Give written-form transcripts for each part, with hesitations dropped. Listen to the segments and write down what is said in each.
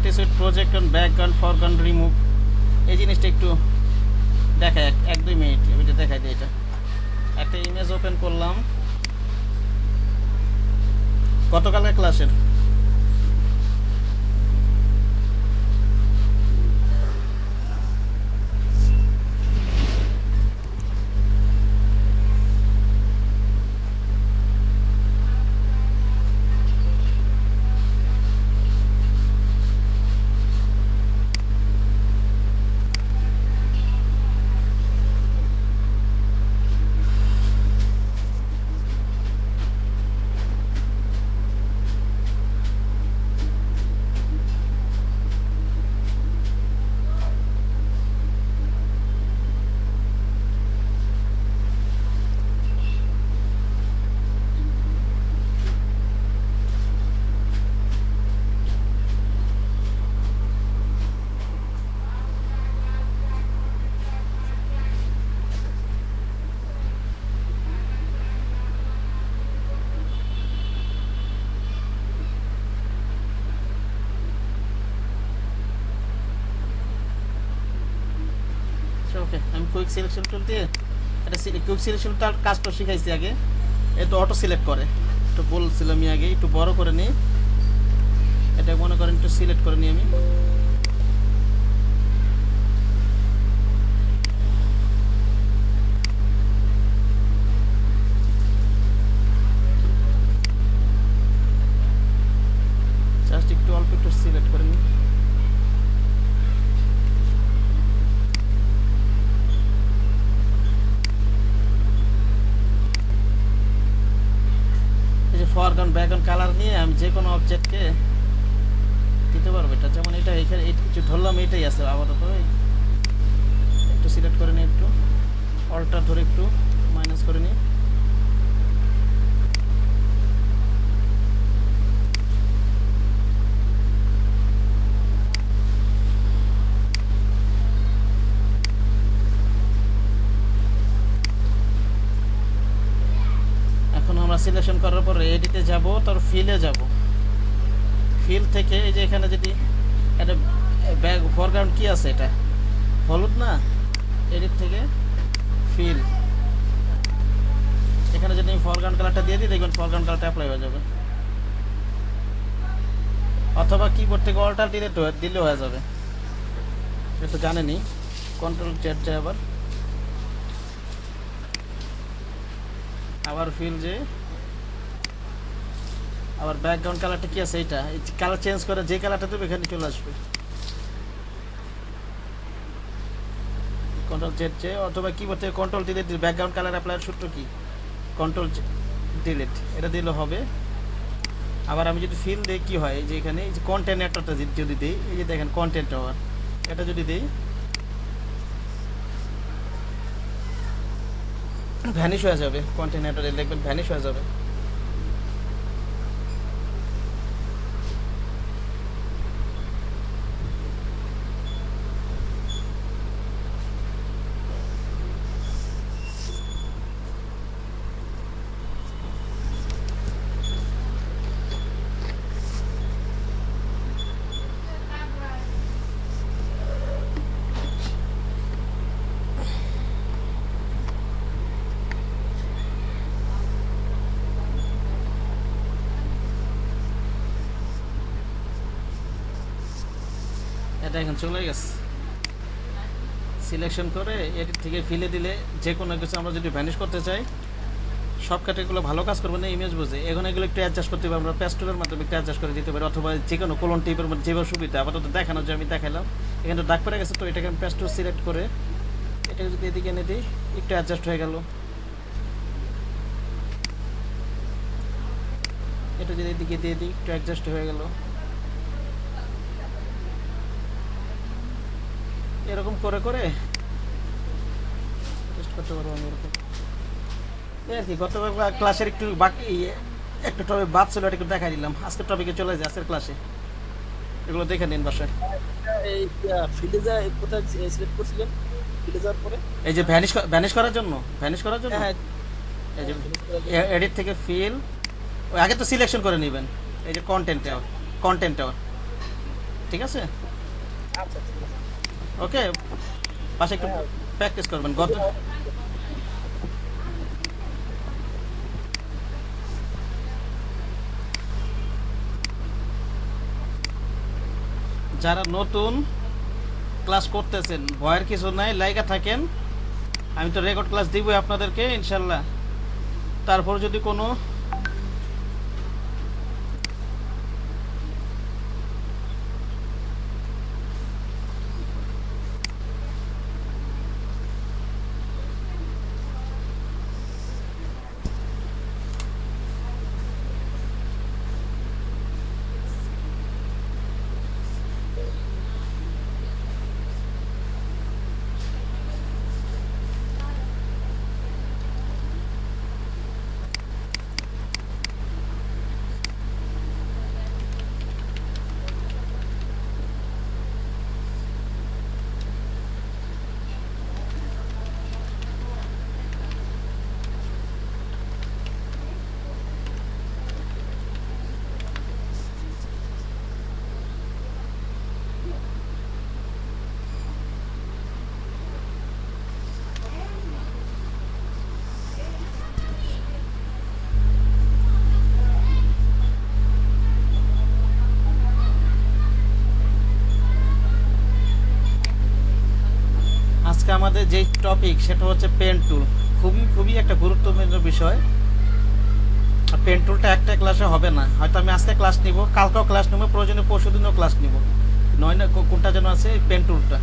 Practice with project on background foreground remove, এই জিনিসটা একটু দেখায় 1-2 মিনিট এটা দেখাই দিই। এটা একটা ইমেজ ওপেন করলাম গতকালের ক্লাসের। ওকে, আমি কুইক সিলেকশন টুল দিয়ে এটা কুইক সিলেকশন টুল কাজটা শিখাইছি আগে। এটা অটো সিলেক্ট করে, একটু বলছিলাম আমি আগে, একটু বড় করে নিই। এটা মনে করেন একটু সিলেক্ট করে নিই আমি। জাস্ট একটু অল্প একটু সিলেক্ট করে নিই। ফরগ্রাউন্ড ব্যাকগ্রাউন্ড কালার নিয়ে আমি যে কোনো অবজেক্টকে দিতে পারবো। এটা যেমন এটা এখানে কিছু ধরলাম, এটাই আছে আপাতত। একটু সিলেক্ট করে নিই, একটু অল্টার ধরে একটু মাইনাস করে নিই। সিলেকশন করার পর এডিটে যাব, তারপর ফিলে যাব। ফিল থেকে এই যে এখানে যদি একটা ফরগ্রাউন্ড কি আছে, এটা হলুদ না, এডিট থেকে ফিল, এখানে যদি আমি ফরগ্রাউন্ড কালারটা দিয়ে দিই, দেখবেন ফরগ্রাউন্ড কালারটা অ্যাপ্লাই হয়ে যাবে। অথবা কিবোর্ড থেকে অল্টার দিলেও হয়ে যাবে, এটা জানেনি। কন্ট্রোল জেড যায়, আবার ফিল যে আবার ব্যাকগ্রাউন্ড কালারটা কি আছে, এটা কালার চেঞ্জ করে যে কালারটা দেবে এখানে চলে আসবে। কন্ট্রোল জেড যে, অথবা কিবোর্ড থেকে কন্ট্রোল ডিলিট, ব্যাকগ্রাউন্ড কালার অ্যাপ্লাইয়ের সূত্র কি, কন্ট্রোল ডিলিট, এটা দিলে হবে। আবার আমি যদি ফিল দিই কি হয়, এই যে এখানে এই যে কন্টেন্টটা যদি দিই, এই যে দেখেন কন্টেন্ট আবার এটা যদি দিই ভ্যানিশ হয়ে যাবে। কন্টেন্টটা দেখবেন ভ্যানিশ হয়ে যাবে। এটা এখন চলে গেছে। সিলেকশন করে এডিট থেকে ফিলে দিলে যে কোনো কিছু আমরা যদি ভ্যানিশ করতে চাই, সব ক্যাটাগরিগুলো ভালো কাজ করবে না ইমেজ বুঝে। এখন এগুলো একটু অ্যাডজাস্ট করতে পারি আমরা, পেস্টুলের মাধ্যমে একটু অ্যাডজাস্ট করে দিতে পারি, অথবা যে কোনো কোলন টিপের মধ্যে যেভাবে সুবিধা। আপাতত দেখানো যে আমি দেখালাম, এখানে দাগ পড়ে গেছে, তো এটাকে আমি পেস্টুল সিলেক্ট করে এটাকে যদি এদিকে এনে দিই, একটু অ্যাডজাস্ট হয়ে গেল। এটা যদি এদিকে দিয়ে দিই, একটু অ্যাডজাস্ট হয়ে গেল। এরকম করে করে টেস্ট করতে পারবো আমি এরকম। এই আর কি, গতবার ক্লাসের একটু বাকি একটা টপিক বাদ ছিল, এটা একটু দেখাই দিলাম। আজকের টপিকে চলে যায়, আজকের ক্লাসে এগুলো দেখে নিন বাসায়। এই ফিলে যায় কোথায় সিলেক্ট করছিলেন? ফিলে যাওয়ার পরে এই যে ভ্যানিশ করার জন্য হ্যাঁ এই যে এডিট থেকে ফিল, ওই আগে তো সিলেকশন করে নেবেন। এই যে কন্টেন্ট ঠিক আছে? আচ্ছা ঠিক আছে। ওকে, পাশে একটু হ্যাঁ, প্র্যাকটিস করবেন। গত যারা নতুন ক্লাস করতেছেন, ভয়ের কিছু নাই, লাইগা থাকেন। আমি তো রেকর্ড ক্লাস দিবই আপনাদেরকে ইনশাল্লাহ। তারপর যদি কোনো আজকে আমাদের যে টপিক সেটা হচ্ছে পেন টুল। খুবই খুবই একটা গুরুত্বপূর্ণ বিষয়। পেন টুলটা একটা ক্লাসে হবে না, হয়তো আমি আজকে ক্লাস নিব, কালকেও ক্লাস নেবো, প্রয়োজনে পরশুদিনও ক্লাস নিব। নয় না কোনটা যেন আছে পেন টুলটা,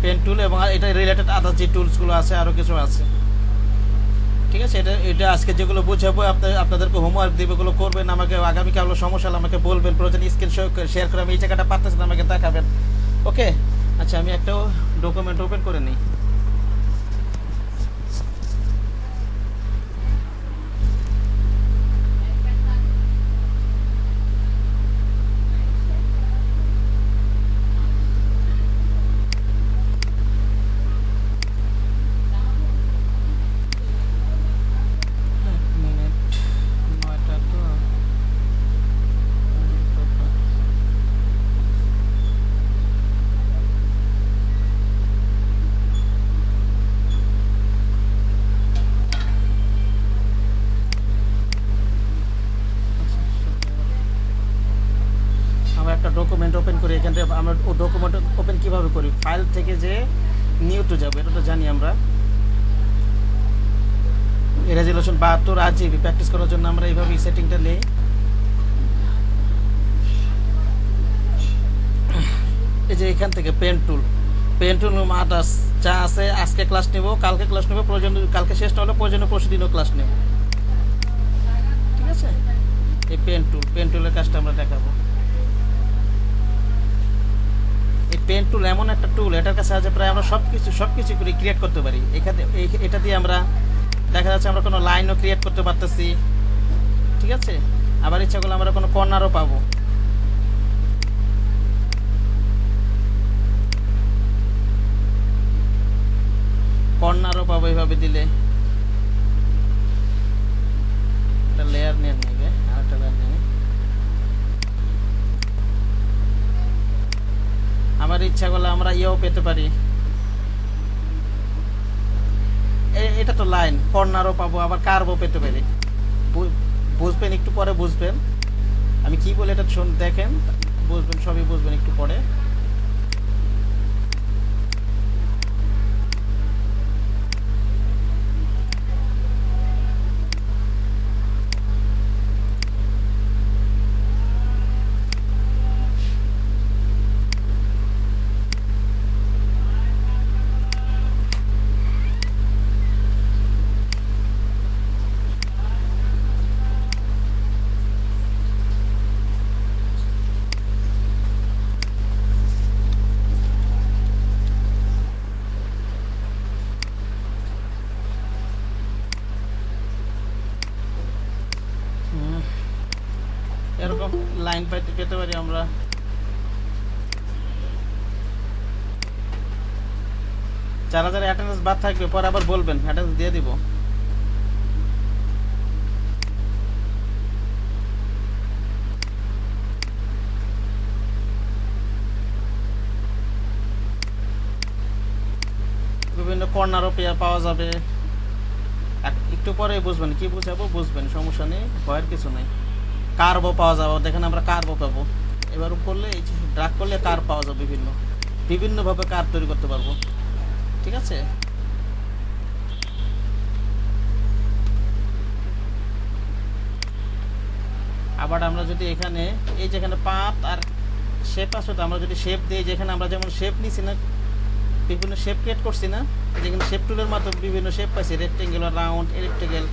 পেন টুল এবং এটা রিলেটেড আদার যে টুলসগুলো আছে আরও কিছু আছে। ঠিক আছে, এটা এটা আজকে যেগুলো বুঝাবো আপনাদেরকে হোমওয়ার্ক দেবে, এগুলো করবেন। আমাকে আগামীকাল সমস্যা হলে আমাকে বলবেন, প্রয়োজন স্ক্রিন শেয়ার করে আমি এই জায়গাটা পারতেছেন আমাকে দেখাবেন। ওকে, আচ্ছা আমি একটা ডকুমেন্ট ওপেন করে নিই। আমরা একটা ডকুমেন্ট ওপেন করি। এখান থেকে আমরা ডকুমেন্ট ওপেন কিভাবে করি, ফাইল থেকে যে নিউ টু যাবে, এটা তো জানি আমরা। রেজুলেশন 72 RGB প্র্যাকটিস করার জন্য আমরা এইভাবে সেটিংটা নেই। এই যে এখান থেকে পেন টুল আদার্স যা আছে, আজকে ক্লাস নেব, কালকে ক্লাস নেব, প্রয়োজন কালকে শেষ না হলে প্রয়োজনে পরশুদিনও ক্লাস নেব। ঠিক আছে, এই পেন টুলের কাজটা আমরা দেখাবো। এই পেন টুল এমন একটা টুল, এটার কাছে আছে প্রায় আমরা সবকিছু করে ক্রিয়েট করতে পারি। এখানে এটা দিয়ে আমরা দেখা যাচ্ছে আমরা কোনো লাইনও ক্রিয়েট করতে পারতেছি। ঠিক আছে, আবার ইচ্ছা করলে আমরা কোনো কর্নারও পাবো। এইভাবে দিলে। একটা লেয়ার নিয়ে নেবে, আর একটা লেয়ার নিয়ে আমার ইচ্ছা করলে আমরা ইয়েও পেতে পারি। এটা তো লাইন, কর্নারও পাবো, আবার কার্ভও পেতে পারি। বুঝবেন, একটু পরে বুঝবেন আমি কি বলে, এটা দেখেন, বুঝবেন, সবই বুঝবেন একটু পরে। এরকম লাইন পেতে পারি আমরা। যারা যারা অ্যাটেন্ডেন্স বাদ থাকবে পরে আবার বলবেন, অ্যাটেন্ডেন্স দিয়ে দিব। কর্নারও পাওয়া যাবে। একটু পরে বুঝবেন, কি বুঝাবো বুঝবেন, সমস্যা নেই, ভয়ের কিছু নেই। কার্বও পাওয়া যাবে, দেখেন আমরা কার্বও পাবো। এবার করলে এই ড্রাগ করলে কার পাওয়া যাবে, বিভিন্নভাবে কার তৈরি করতে পারবো। ঠিক আছে, আবার আমরা যদি এখানে এই যেখানে পাত আর শেপ আছে, তো আমরা যদি শেপ দিই, যেখানে আমরা যেমন শেপ নিছি না, বিভিন্ন শেপ ক্রিয়েট করছি না, যেখানে শেপ টুলের মাধ্যমে বিভিন্ন শেপ পাইছি, রেক্টেঙ্গুলার, রাউন্ড, ইলিপ্টিক্যাল,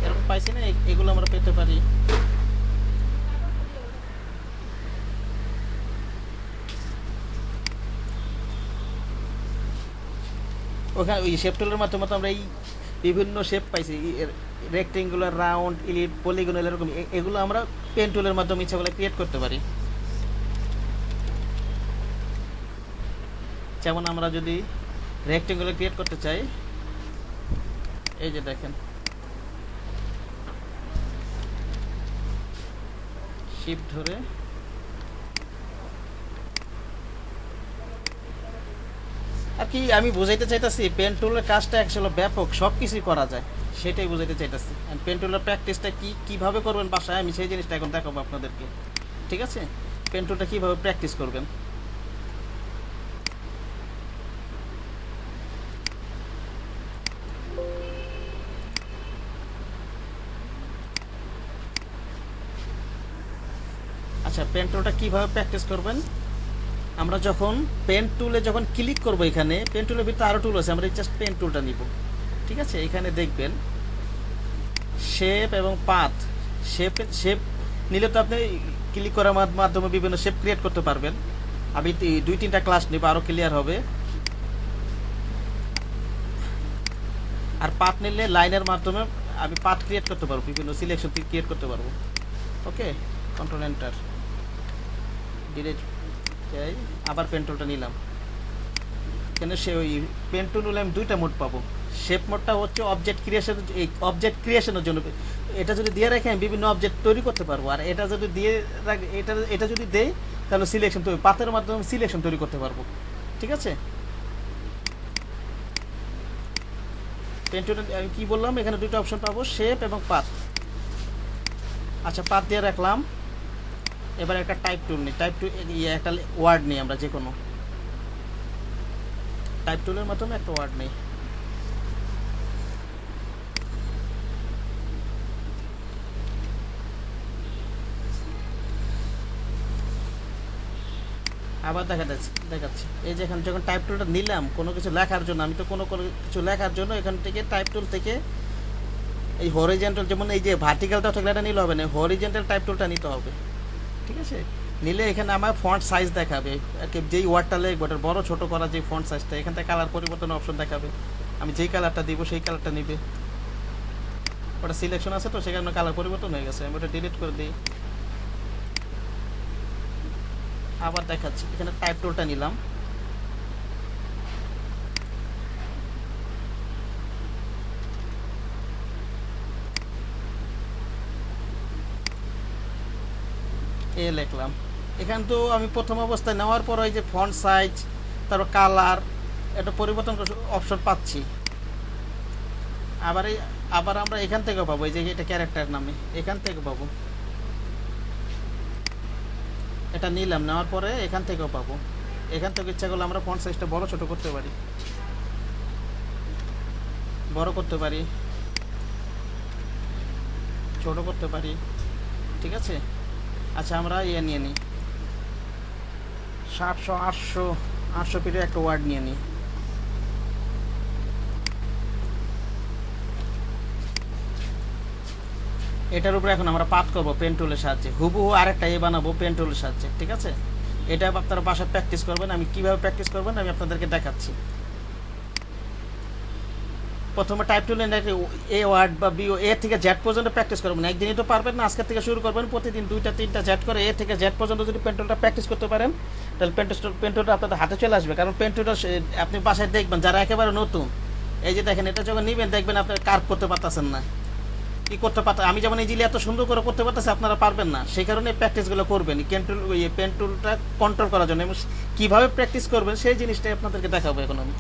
এরকম পাইছি না, এগুলো আমরা পেতে পারি। ওখানে ওই শেপ টুলের মাধ্যমে তো আমরা এই বিভিন্ন শেপ পাইছি, রেক্টেঙ্গুলার, রাউন্ড, ইলিপ, পলিগনাল, এরকম এগুলো আমরা পেন টুলের মাধ্যমে ইচ্ছা করলে ক্রিয়েট করতে পারি। যেমন আমরা যদি রেক্টেঙ্গুলার ক্রিয়েট করতে চাই, এই যে দেখেন শিফট ধরে আর কি আমি বুঝাইতে চাইতেছি, পেন টুলের কাজটা অ্যাকচুয়ালি ব্যাপক, সব কিছুই করা যায়, সেটাই বুঝাইতে চাইতেছি। পেন টুলের প্র্যাকটিসটা কিভাবে করবেন বাসায়, আমি সেই জিনিসটা এখন দেখাবো আপনাদেরকে। ঠিক আছে, পেন টুলটা কীভাবে প্র্যাকটিস করবেন। আচ্ছা, পেন টুলটা কীভাবে প্র্যাকটিস করবেন, আমরা যখন পেন টুলে যখন ক্লিক করবো, এখানে পেন টুলের ভিতরে আরও টুল আছে, আমরা জাস্ট পেন টুলটা নিব। ঠিক আছে, এখানে দেখবেন শেপ এবং পাথ। শেপ নিলে তো আপনি ক্লিক করার মাধ্যমে বিভিন্ন শেপ ক্রিয়েট করতে পারবেন। আমি 2-3টা ক্লাস নিব, আরও ক্লিয়ার হবে। আর পাথ নিলে লাইনের মাধ্যমে আমি পাথ ক্রিয়েট করতে পারবো, বিভিন্ন সিলেকশন ক্রিয়েট করতে পারবো। ওকে, কন্ট্রোল এন্টার, ডিলিট, আবার পেন টুলটা নিলাম। এখানে সে ওই পেন টুল নিলে আমি 2টা মোড পাবো। শেপ মোডটা হচ্ছে অবজেক্ট ক্রিয়েশন, এই অবজেক্ট ক্রিয়েশনের জন্য। এটা যদি দিয়ে রাখে আমি বিভিন্ন অবজেক্ট তৈরি করতে পারবো। আর এটা যদি দিয়ে রাখে, এটা যদি দেই, তাহলে সিলেকশন তৈরি, পাথের মাধ্যমে সিলেকশন তৈরি করতে পারবো। ঠিক আছে, পেন টুল আমি কি বললাম, এখানে 2টা অপশন পাবো, শেপ এবং পাথ। আচ্ছা, পাথ দিয়ে রাখলাম। এবার একটা টাইপ টুল নিই, টাইপ টুল একটা ওয়ার্ড নিই, আমরা যে কোনো টাইপ টুলের মাধ্যমে একটা ওয়ার্ড নেই। আবার দেখাচ্ছি এই যে এখানে যখন টাইপ টুলটা নিলাম কোনো কিছু লেখার জন্য, আমি তো কোনো কিছু লেখার জন্য এখান থেকে টাইপ টুল থেকে এই হরিজেন্টাল, যেমন এই যে ভার্টিক্যালটা থাকলে এটা নিলে হবে না, হরিজেন্টাল টাইপ টুলটা নিতে হবে। ঠিক আছে, নিলে এখানে আমার ফন্ট সাইজ দেখাবে, যেই ওয়ার্ডটা লিখবো ওটার বড় ছোট করা যে ফন্ট সাইজটা, এখান থেকে কালার পরিবর্তন অপশন দেখাবে। আমি যেই কালারটা দিব সেই কালারটা নিবে, ওটা সিলেকশন আছে তো সেখানে কালার পরিবর্তন হয়ে গেছে, আমি ওটা ডিলিট করে দিই। আবার দেখাচ্ছি, এখানে টাইপ টুলটা নিলাম, এ লিখলাম। এখান তো আমি প্রথম অবস্থায় নেওয়ার পর ওই যে ফন্ট সাইজ, তারপর কালার, এটা পরিবর্তন অপশন পাচ্ছি। আবার আমরা এখান থেকে পাবো, এই যে এটা ক্যারেক্টার নামে, এখান থেকে পাবো। এটা নিলাম, নেওয়ার পরে এখান থেকেও পাবো। এখান থেকে ইচ্ছা করলে আমরা ফন্ট সাইজটা বড় ছোট করতে পারি, বড় করতে পারি, ছোট করতে পারি। ঠিক আছে, আচ্ছা আমরা ইয়ে নিয়ে নিই, 700-800 পিরিয়ড একটা ওয়ার্ড নিয়ে নিই। এটার উপরে এখন আমরা পাত করবো পেন টুলের সাহায্যে, হুবহু আরেকটা এ বানাবো পেন টুলের সাহায্যে। ঠিক আছে, এটা আপনারা বাসায় প্র্যাকটিস করবেন। আমি কিভাবে প্র্যাকটিস করবেন আমি আপনাদেরকে দেখাচ্ছি। প্রথমে টাইপ টুলে এ ওয়ার্ড বা বি, এ থেকে জেড পর্যন্ত প্র্যাকটিস করবেন। একদিনই তো পারবেন না, আজকের থেকে শুরু করবেন, প্রতিদিন 2-3টা জেড করে এ থেকে জেড পর্যন্ত যদি পেন টুলটা প্র্যাকটিস করতে পারেন, তাহলে পেন টুলটা আপনাদের হাতে চলে আসবে। কারণ পেন টুলটা আপনি বাসায় দেখবেন, যারা একেবারে নতুন, এই যে দেখেন, এটা যখন নিবেন দেখবেন আপনার কার্ভ করতে পারতেছেন না, কি করতে পারতেন। আমি যেমন ইজিলি এত সুন্দর করে করতে পারতেছি, আপনারা পারবেন না। সেই কারণে প্র্যাকটিসগুলো করবেন, পেন টুলটা কন্ট্রোল করার জন্য। এবং কীভাবে প্র্যাকটিস করবেন সেই জিনিসটাই আপনাদেরকে দেখাবো এখন আমি।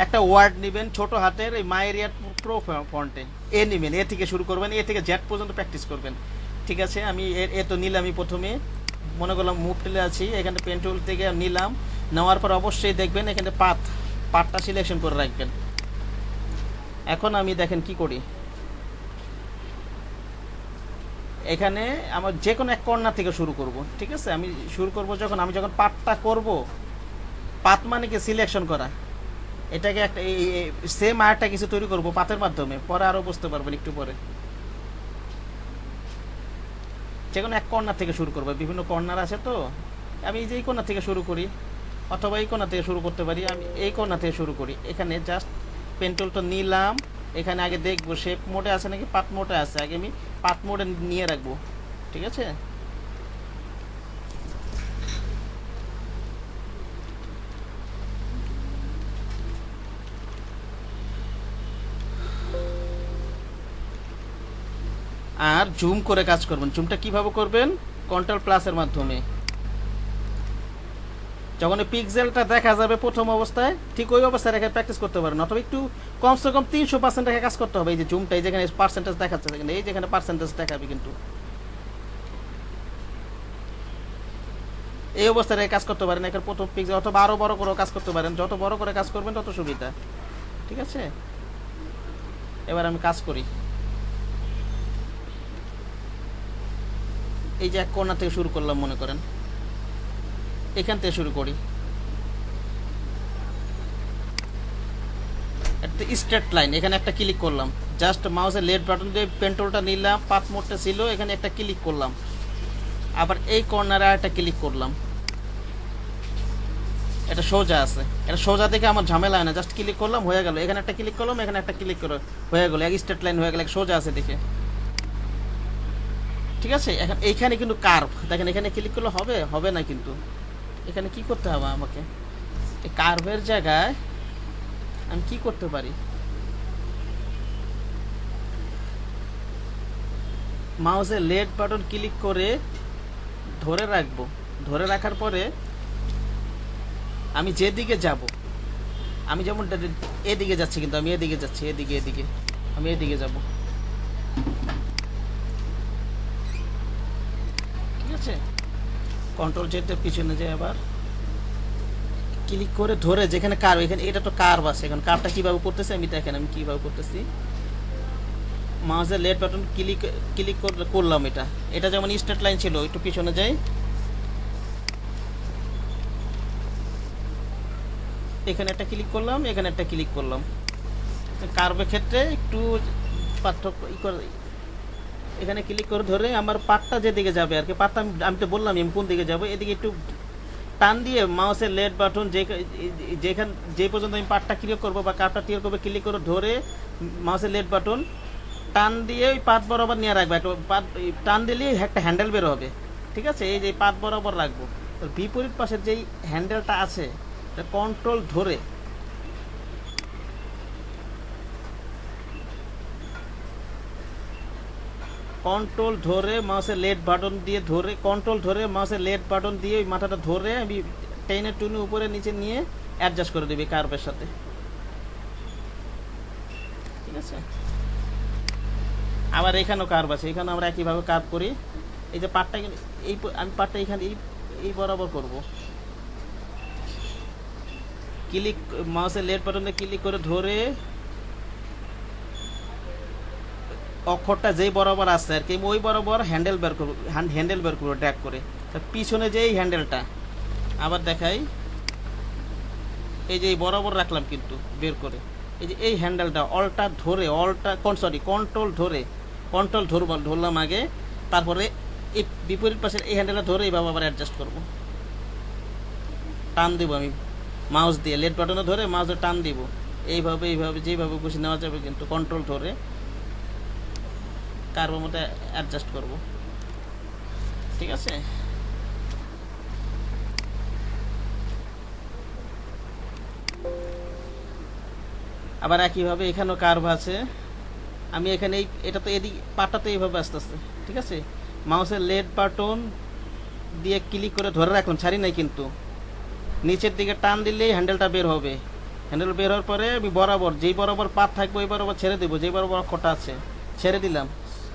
একটা ওয়ার্ড নেবেন ছোট হাতের এই মায়েরিয়ার প্রো ফন্টে, এ নেবেন, এ থেকে শুরু করবেন, এ থেকে জেড পর্যন্ত প্র্যাকটিস করবেন। ঠিক আছে, আমি এ তো নিলামই, প্রথমে মনে করলাম মুভ টুলে আছি, এখানে পেন টুল থেকে নিলাম, নেওয়ার পর অবশ্যই দেখবেন এখানে পাতটা সিলেকশন করে রাখবেন। এখন আমি দেখেন কি করি, এখানে আমার যে কোনো এক কর্নার থেকে শুরু করব। ঠিক আছে, আমি শুরু করব যখন পাতটা করব, পাত মানে কি সিলেকশন করা, এটাকে একটা সেম আরেকটা কিছু তৈরি করব পাতের মাধ্যমে, পরে আরো বুঝতে পারবেন একটু পরে। যে কোনো এক কর্নার থেকে শুরু করবো, বিভিন্ন কর্নার আছে তো, আমি এই যে এই কর্নার থেকে শুরু করি, অথবা এই কর্নার থেকে শুরু করতে পারি। আমি এই কর্নার থেকে শুরু করি, এখানে জাস্ট পেন টুলটা নিলাম, এখানে আগে দেখবো শেপ মোডে আছে নাকি পাত মোডে আছে, আগে আমি পাত মোডে নিয়ে রাখবো। ঠিক আছে, আর জুম করে কাজ করবেন। জুমটা কিভাবে করবেন, কন্ট্রোল প্লাসের মাধ্যমে। যখন পিক্সেলটা দেখা যাবে প্রথম অবস্থায়, ঠিক ওই অবস্থায় রেখে প্র্যাকটিস করতে পারেন, অথবা একটু কমসে কম 300% রেখে কাজ করতে হবে। এই যে জুমটা, এই যেখানে পার্সেন্টেজ দেখাচ্ছে, এই যেখানে পার্সেন্টেজ দেখাবে, কিন্তু এই অবস্থায় রেখে কাজ করতে পারেন এখানে প্রথম পিক্সেল, অথবা আরো বড় করে কাজ করতে পারেন। যত বড় করে কাজ করবেন তত সুবিধা। ঠিক আছে, এবার আমি কাজ করি। এই যে এক কর্নার থেকে শুরু করলাম, মনে করেন এখান থেকে শুরু করি, একটা স্ট্রেট লাইন, এখানে একটা ক্লিক করলাম, জাস্ট মাউসের লেফট বাটন দিয়ে পেন টুলটা নিলাম, পাথ মোডটা ছিল, এখানে একটা ক্লিক করলাম, আবার এই কর্নারে একটা ক্লিক করলাম, এটা সোজা আছে, এটা সোজা দেখে আমার ঝামেলা হয় না, জাস্ট ক্লিক করলাম হয়ে গেল, এখানে একটা ক্লিক করলাম, এখানে একটা ক্লিক করে হয়ে গেল, এক স্ট্রেট লাইন হয়ে গেল, সোজা আছে দেখে। ঠিক আছে, এখন এইখানে কিন্তু কার্ভ দেখেন, এখানে ক্লিক করলে হবে না, কিন্তু এখানে কি করতে হবে আমাকে, এই কার্ভের জায়গায় আমি কি করতে পারি, মাউসের লেফট বাটন ক্লিক করে ধরে রাখবো, ধরে রাখার পরে আমি যেদিকে যাব, আমি যেমন এদিকে যাচ্ছি, কিন্তু আমি এদিকে যাচ্ছি, এদিকে আমি এদিকে যাব। ঠিক আছে, কন্ট্রোল জেডের পিছনে যাই, আবার ক্লিক করে ধরে, যেখানে কার্ভ, এখানে এটা তো কার্ভ আছে, এখন কার্ভটা কিভাবে করতেছি আমি দেখেন, আমি কিভাবে করতেছি, মাউসের লেফট বাটন ক্লিক করলাম, এটা যেমন স্ট্রেট লাইন ছিল, একটু পিছনে যাই, এখানে একটা ক্লিক করলাম, এখানে একটা ক্লিক করলাম। কার্ভের ক্ষেত্রে একটু পার্থক্য এখানে ক্লিক করে ধরে আমার পাটটা যেদিকে যাবে আর কি, পাটটা আমি তো বললাম আমি কোন দিকে যাবো, এদিকে একটু টান দিয়ে মাউসের লেফট বাটন যে পর্যন্ত আমি পাটটা ক্লিক করবো বা কার্ভটা ক্লিক করবো, ক্লিক করে ধরে মাউসের লেফট বাটন টান দিয়ে ওই পাত বরাবর নিয়ে রাখবো, একটা টান দিলে একটা হ্যান্ডেল বের হবে। ঠিক আছে, এই যে পাত বরাবর রাখবো, বিপরীত পাশের যেই হ্যান্ডেলটা আছে কন্ট্রোল ধরে মাউসের লেফট বাটন দিয়ে ধরে, কন্ট্রোল ধরে মাউসের লেফট বাটন দিয়ে ওই মাথাটা ধরে আমি টেনে টুনে উপরে নিচে নিয়ে অ্যাডজাস্ট করে দিবি কার্ভের সাথে। ঠিক আছে, আবার এখানেও কার্ভ আছে, এখানে আমরা একইভাবে কার্ভ করি। এই যে পাটটা, আমি পাটটা এখানে এই বরাবর করব, ক্লিক মাউসের লেফট বাটনে ক্লিক করে ধরে অক্ষরটা যেই বরাবর আছে আর কি, ওই বরাবর হ্যান্ডেল বের করবো ড্র্যাগ করে, পিছনে যেই হ্যান্ডেলটা আবার দেখাই, এই যে বরাবর রাখলাম কিন্তু বের করে, এই যে এই হ্যান্ডেলটা কন্ট্রোল ধরলাম আগে, তারপরে এই বিপরীত পাশের এই হ্যান্ডেলটা ধরে এইভাবে আবার অ্যাডজাস্ট করবো, টান দিব আমি মাউস দিয়ে, লেফট বাটনে ধরে মাউসে টান দিব, এইভাবে যেভাবে খুশি নেওয়া যাবে, কিন্তু কন্ট্রোল ধরে কার্ভের মধ্যে অ্যাডজাস্ট করব। ঠিক আছে, আবার একইভাবে এখানেও কার্ভ আছে, আমি এখানে এটা তো এদিকে পাটটা তো এইভাবে আস্তে আস্তে। ঠিক আছে, মাউসের লেফট বাটন দিয়ে ক্লিক করে ধরে রাখলাম, ছাড়ি নাই, কিন্তু নিচের দিকে টান দিলেই হ্যান্ডেলটা বের হবে, হ্যান্ডেল বের হওয়ার পরে আমি বরাবর যেই বরাবর পাত থাকবে ওই বরাবর ছেড়ে দেবো, যেই বরাবর অক্ষরটা আছে ছেড়ে দিলাম।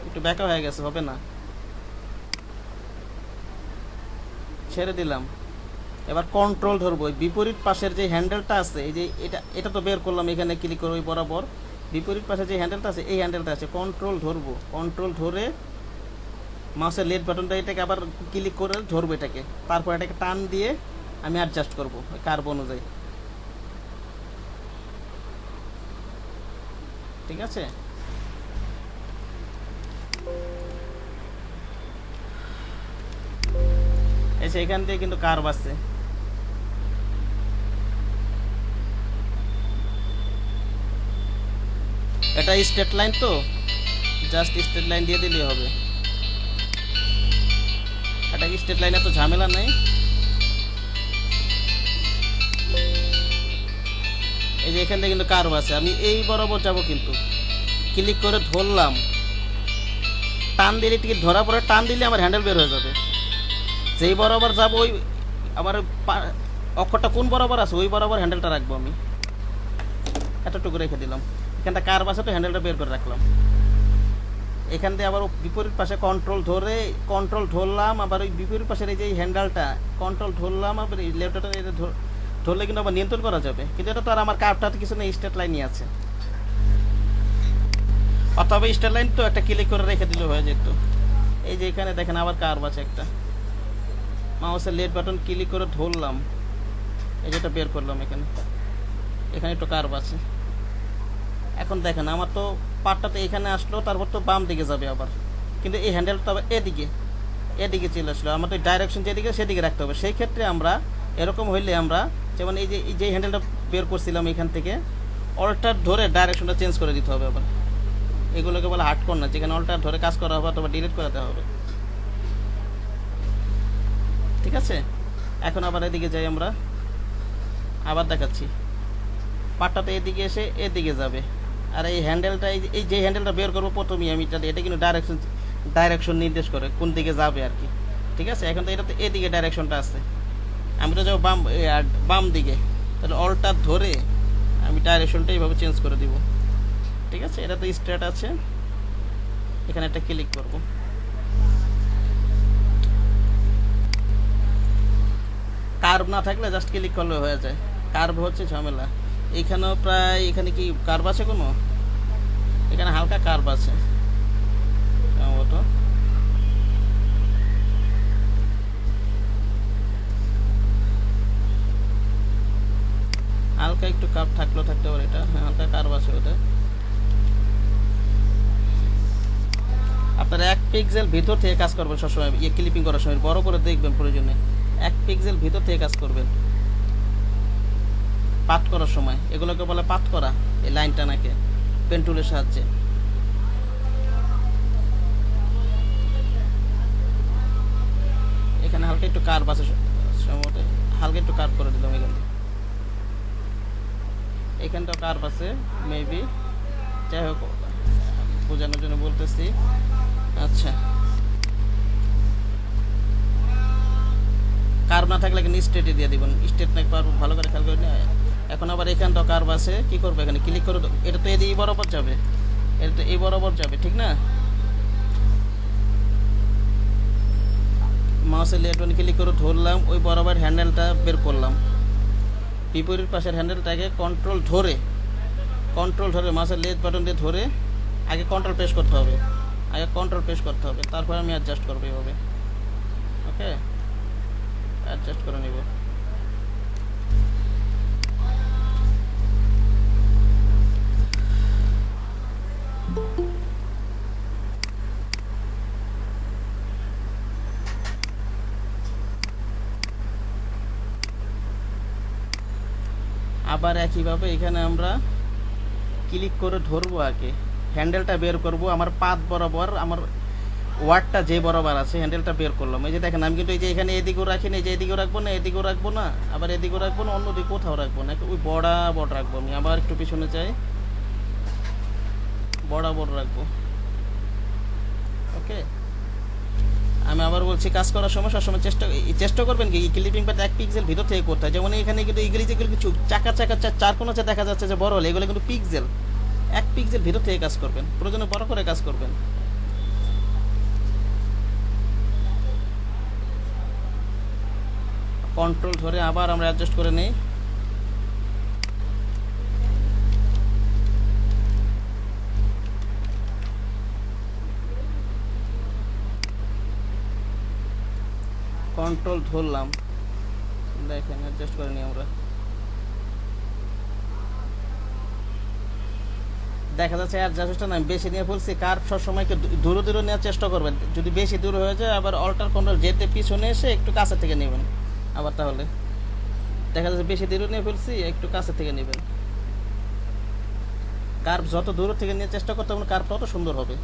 একটু ব্যাকা হয়ে গেছে, হবে না, ছেড়ে দিলাম। এবার কন্ট্রোল ধরবো, ওই বিপরীত পাশের যে হ্যান্ডেলটা আছে, এই যে এটা তো বের করলাম, এখানে ক্লিক করে ওই বরাবর বিপরীত পাশে যে হ্যান্ডেলটা আছে এই হ্যান্ডেলটা আছে, কন্ট্রোল ধরবো, কন্ট্রোল ধরে মাউসের লেফট বাটনটা এটাকে আবার ক্লিক করে ধরবো এটাকে, তারপর এটাকে টান দিয়ে আমি অ্যাডজাস্ট করবো ওই কার্ভ অনুযায়ী। ঠিক আছে, এই যে এখান দিয়ে কিন্তু কার্ভ আছে। এটা স্ট্রেট লাইন, তো জাস্ট স্ট্রেট লাইন দিয়ে দিলেই হবে। এটা স্ট্রেট লাইনে তো ঝামেলা নেই। এই যে এখান থেকে কিন্তু কার্ভ আছে, আমি এই বরাবর যাব, কিন্তু ক্লিক করে ধরলাম, টান দিলে টিকিট ধরা পরে টান দিলে আমার হ্যান্ডেল বের হয়ে যাবে। যেই বরাবর যাব ওই আমার অক্ষরটা কোন বরাবর আছে ওই বরাবর হ্যান্ডেলটা রাখবো আমি, এতটুকু রেখে দিলাম। এখানটা কার্ভ আছে তো হ্যান্ডেলটা বের করে রাখলাম। এখান দিয়ে আবার বিপরীত পাশে কন্ট্রোল ধরে কন্ট্রোল ধরলাম, আবার ওই বিপরীত পাশের এই যে হ্যান্ডেলটা কন্ট্রোল ধরলাম, আবার এই লেফটটা ধরলে কিন্তু আবার নিয়ন্ত্রণ করা যাবে। কিন্তু এটা তো আর আমার কার্ভটাতে কিছু নেই, স্ট্রেট লাইনই আছে। অথবা স্ট্রেট লাইন তো একটা ক্লিক করে রেখে দিলে হয়ে যেত। এই যে এখানে দেখেন আবার কার্ভ আছে একটা, মাউসের লেফট বাটন ক্লিক করে ধরলাম, এই যেটা বের করলাম, এখানে এখানে একটু কার্ভ আছে। এখন দেখেন আমার তো পাটটাতে এখানে আসলো, তারপর তো বাম দিকে যাবে আবার, কিন্তু এই হ্যান্ডেলটা আবার এদিকে চলে আসলো। আমার তো ডাইরেকশন যেদিকে সেদিকে রাখতে হবে। সেই ক্ষেত্রে আমরা এরকম হইলে আমরা যেমন এই যে হ্যান্ডেলটা বের করছিলাম এখান থেকে অল্টার ধরে ডাইরেকশনটা চেঞ্জ করে দিতে হবে। আবার এগুলোকে বলে হার্ড কর্নার, যেখানে অল্টার ধরে কাজ করা হবে অথবা ডিলিট করাতে হবে। ঠিক আছে, এখন আবার এদিকে যাই আমরা, আবার দেখাচ্ছি। পাটটাতে এদিকে এসে এদিকে যাবে, আর এই হ্যান্ডেলটা এই যে হ্যান্ডেলটা বের করবো প্রথমেই আমি, এটা কিন্তু ডাইরেকশন নির্দেশ করে কোন দিকে যাবে আর কি। ঠিক আছে, এখন তো এটাতে এদিকে ডাইরেকশনটা আছে, আমি তো যাবো বাম দিকে, তাহলে অল্টার ধরে আমি ডাইরেকশনটা এইভাবে চেঞ্জ করে দিব। ঠিক আছে, এটা তো স্ট্রেট আছে, এখানে একটা ক্লিক করব। কার্ভ না থাকলে জাস্ট ক্লিক করলে হয়ে যায়, কার্ভ হচ্ছে ঝামেলা। এইখানেও প্রায়, এখানে কি কার্ভ আছে কোনো, এখানে হালকা কার্ভ আছে সম্ভবত। হালকা একটু কার্ভ থাকতে পারে, এটা হালকা কার্ভ আছে ওটা। আপনারা 1 পিক্সেল ভিতর থেকে কাজ করবেন সবসময়, ক্লিপিং করার সময় বড় করে দেখবেন প্রয়োজনে, 1 পিক্সেল ভিতর থেকে কাজ করবেন পাত করার সময়। এগুলোকে বলে পাত করা, এই লাইনটা নাকি পেন টুলের সাহায্যে। এখানে হালকা একটু কার্ভ আছে সম্ভবত, হালকা একটু কার্ভ করে দিলাম এখানে, এখানটাও কার্ভ আছে মেবি, যাই হোক বোঝানোর জন্য বলতেছি। আচ্ছা, কার্ভ না থাকলে এখানে স্ট্রেটে দিয়ে দিবেন, স্ট্রেট না পারবো ভালো করে খেয়াল করে নিয়ে। এখন আবার এখানটাও কার্ভ আছে, কি করবো এখানে ক্লিক করে, এটা তো এই বরাবর যাবে, এটা তো এই বরাবর যাবে, ঠিক না? মাউসের লেফট বাটন ক্লিক করে ধরলাম, ওই বরাবর হ্যান্ডেলটা বের করলাম, বিপরীত পাশের হ্যান্ডেলটাকে কন্ট্রোল ধরে মাউসের লেফট বাটন দিয়ে ধরে আগে কন্ট্রোল প্রেস করতে হবে, তারপর আমি অ্যাডজাস্ট করবো এইভাবে। ওকে, অ্যাডজাস্ট করে নিব। আবার একইভাবে এখানে আমরা ক্লিক করে ধরবো, আগে হ্যান্ডেলটা বের করব, আমার পাত বরাবর আমার ওয়ার্ডটা যে বরাবর আছে হ্যান্ডেলটা বের করলাম। এই যে দেখেন আমি কিন্তু এই যে এখানে এদিকেও রাখি না, এই যে এদিকেও রাখবো না, এদিকেও রাখবো না, আবার এদিকেও রাখবো না, অন্যদিকে কোথাও রাখবো না, ওই বরাবর রাখবো। আমি আবার একটু পিছনে যাই, বরাবর রাখবো। ওকে, আমি আমি আবার বলছি, কাজ করার সময় সবসময় চেষ্টা করবেন কি ক্লিপিং প্যাড 1 পিক্সেল ভিতর থেকে করতে হয়। যেমন এখানে কিন্তু এগুলি যেগুলো কিছু চাকা চাকা চার কোনো দেখা যাচ্ছে যে বড় হলে, এগুলো কিন্তু পিক্সেল 1 পিক্সেল ভিতর থেকে কাজ করবেন, প্রয়োজনে বড় করে কাজ করবেন। কন্ট্রোল ধরে আবার আমরা অ্যাডজাস্ট করে নেই। কন্ট্রোল ধরলাম, দেখেন অ্যাডজাস্ট করে নিই আমরা। দেখা যাচ্ছে অ্যাডজাস্টটা না বেশি নিয়ে ফেলছি। কার্ভ সবসময় একটু দূরে দূরে নেওয়ার চেষ্টা করবেন, যদি বেশি দূর হয়ে যায় আবার অল্টার কন্ট্রোল যেতে পিছনে এসে একটু কাছে থেকে নেবেন আবার, তাহলে দেখা যাচ্ছে বেশি দূরে নিয়ে ফেলছি, একটু কাছে থেকে নেবেন। কার্ভ যত দূর থেকে নিয়ে চেষ্টা করতে হবে কার্ভ তত সুন্দর হবে।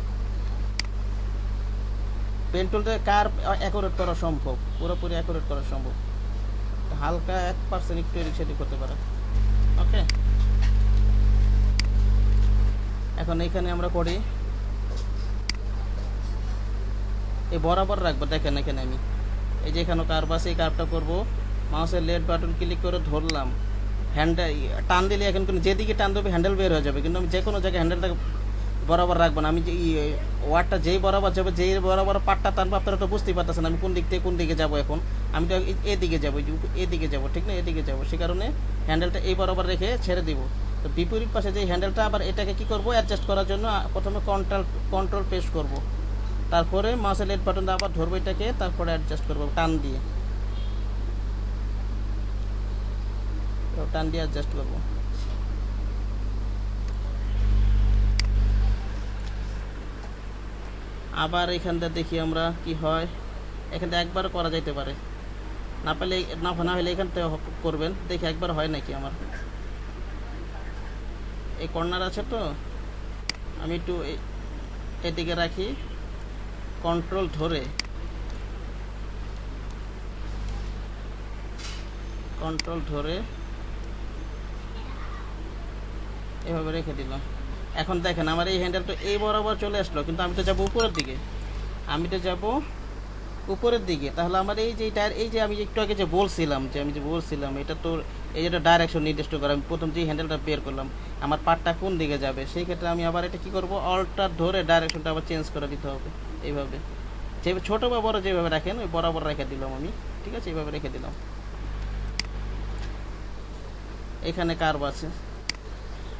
পেন টুল দিয়ে কার্ভ অ্যাকুরেট করা সম্ভব, পুরোপুরি অ্যাকুরেট করা সম্ভব, হালকা 1% একটু এদিক সেদিক করতে পারে। ওকে, এখন এইখানে আমরা করি এই বরাবর রাখবো। দেখেন এখানে আমি এই যে এখানে কার্ভ আছে, এই কার্ভটা করবো, মাউসের লেফট বাটন ক্লিক করে ধরলাম, হ্যান্ডেল টান দিলে এখন কিন্তু যেদিকে টান দেবে হ্যান্ডেল বের হয়ে যাবে, কিন্তু আমি যে কোনো জায়গায় হ্যান্ডেলটা বরাবর রাখবো না। আমি যে ওয়ার্ডটা যেই বরাবর যাবে, যেই বরাবর পাটটা টানবো, আপনারা তো বুঝতেই পারতেছেন আমি কোন দিক থেকে কোন দিকে যাবো। এখন আমি তো এদিকে যাবো, এদিকে যাবো, ঠিক না, এদিকে যাবো, সে কারণে হ্যান্ডেলটা এই বরাবর রেখে ছেড়ে দিব। তো বিপরীত পাশে যে হ্যান্ডেলটা, আবার এটাকে কি করব, অ্যাডজাস্ট করার জন্য প্রথমে কন্ট্রোল প্রেস করব, তারপরে মাউসের লেফট বাটন আবার ধরবো এটাকে, তারপরে অ্যাডজাস্ট করবো টান দিয়ে অ্যাডজাস্ট করবো। আবার এখানটা দেখি আমরা কি হয়, এখানটা একবার করা যাইতে পারে, না পারলে না হলে এখানটা করবেন, দেখি একবার হয় নাকি আমার। এই কর্নার আছে তো, আমি একটু এদিকে রাখি, কন্ট্রোল ধরে এভাবে রেখে দিলাম। এখন দেখেন আমার এই হ্যান্ডেলটা এই বরাবর চলে আসলো, কিন্তু আমি তো যাবো উপরের দিকে, তাহলে আমার এই যে টায়ার, এই যে আমি একটু আগে যে বলছিলাম এটা তো এই যেটা ডাইরেকশন নির্দিষ্ট করা, আমি প্রথম যে হ্যান্ডেলটা বের করলাম আমার পাটটা কোন দিকে যাবে, সেই ক্ষেত্রে আমি আবার এটা কি করব, অল্টার ধরে ডাইরেকশনটা আবার চেঞ্জ করে দিতে হবে। এইভাবে যে ছোট বা বড় যেভাবে রাখেন ওই বরাবর রেখে দিলাম আমি, ঠিক আছে, এইভাবে রেখে দিলাম। এখানে কার্ভ আছে,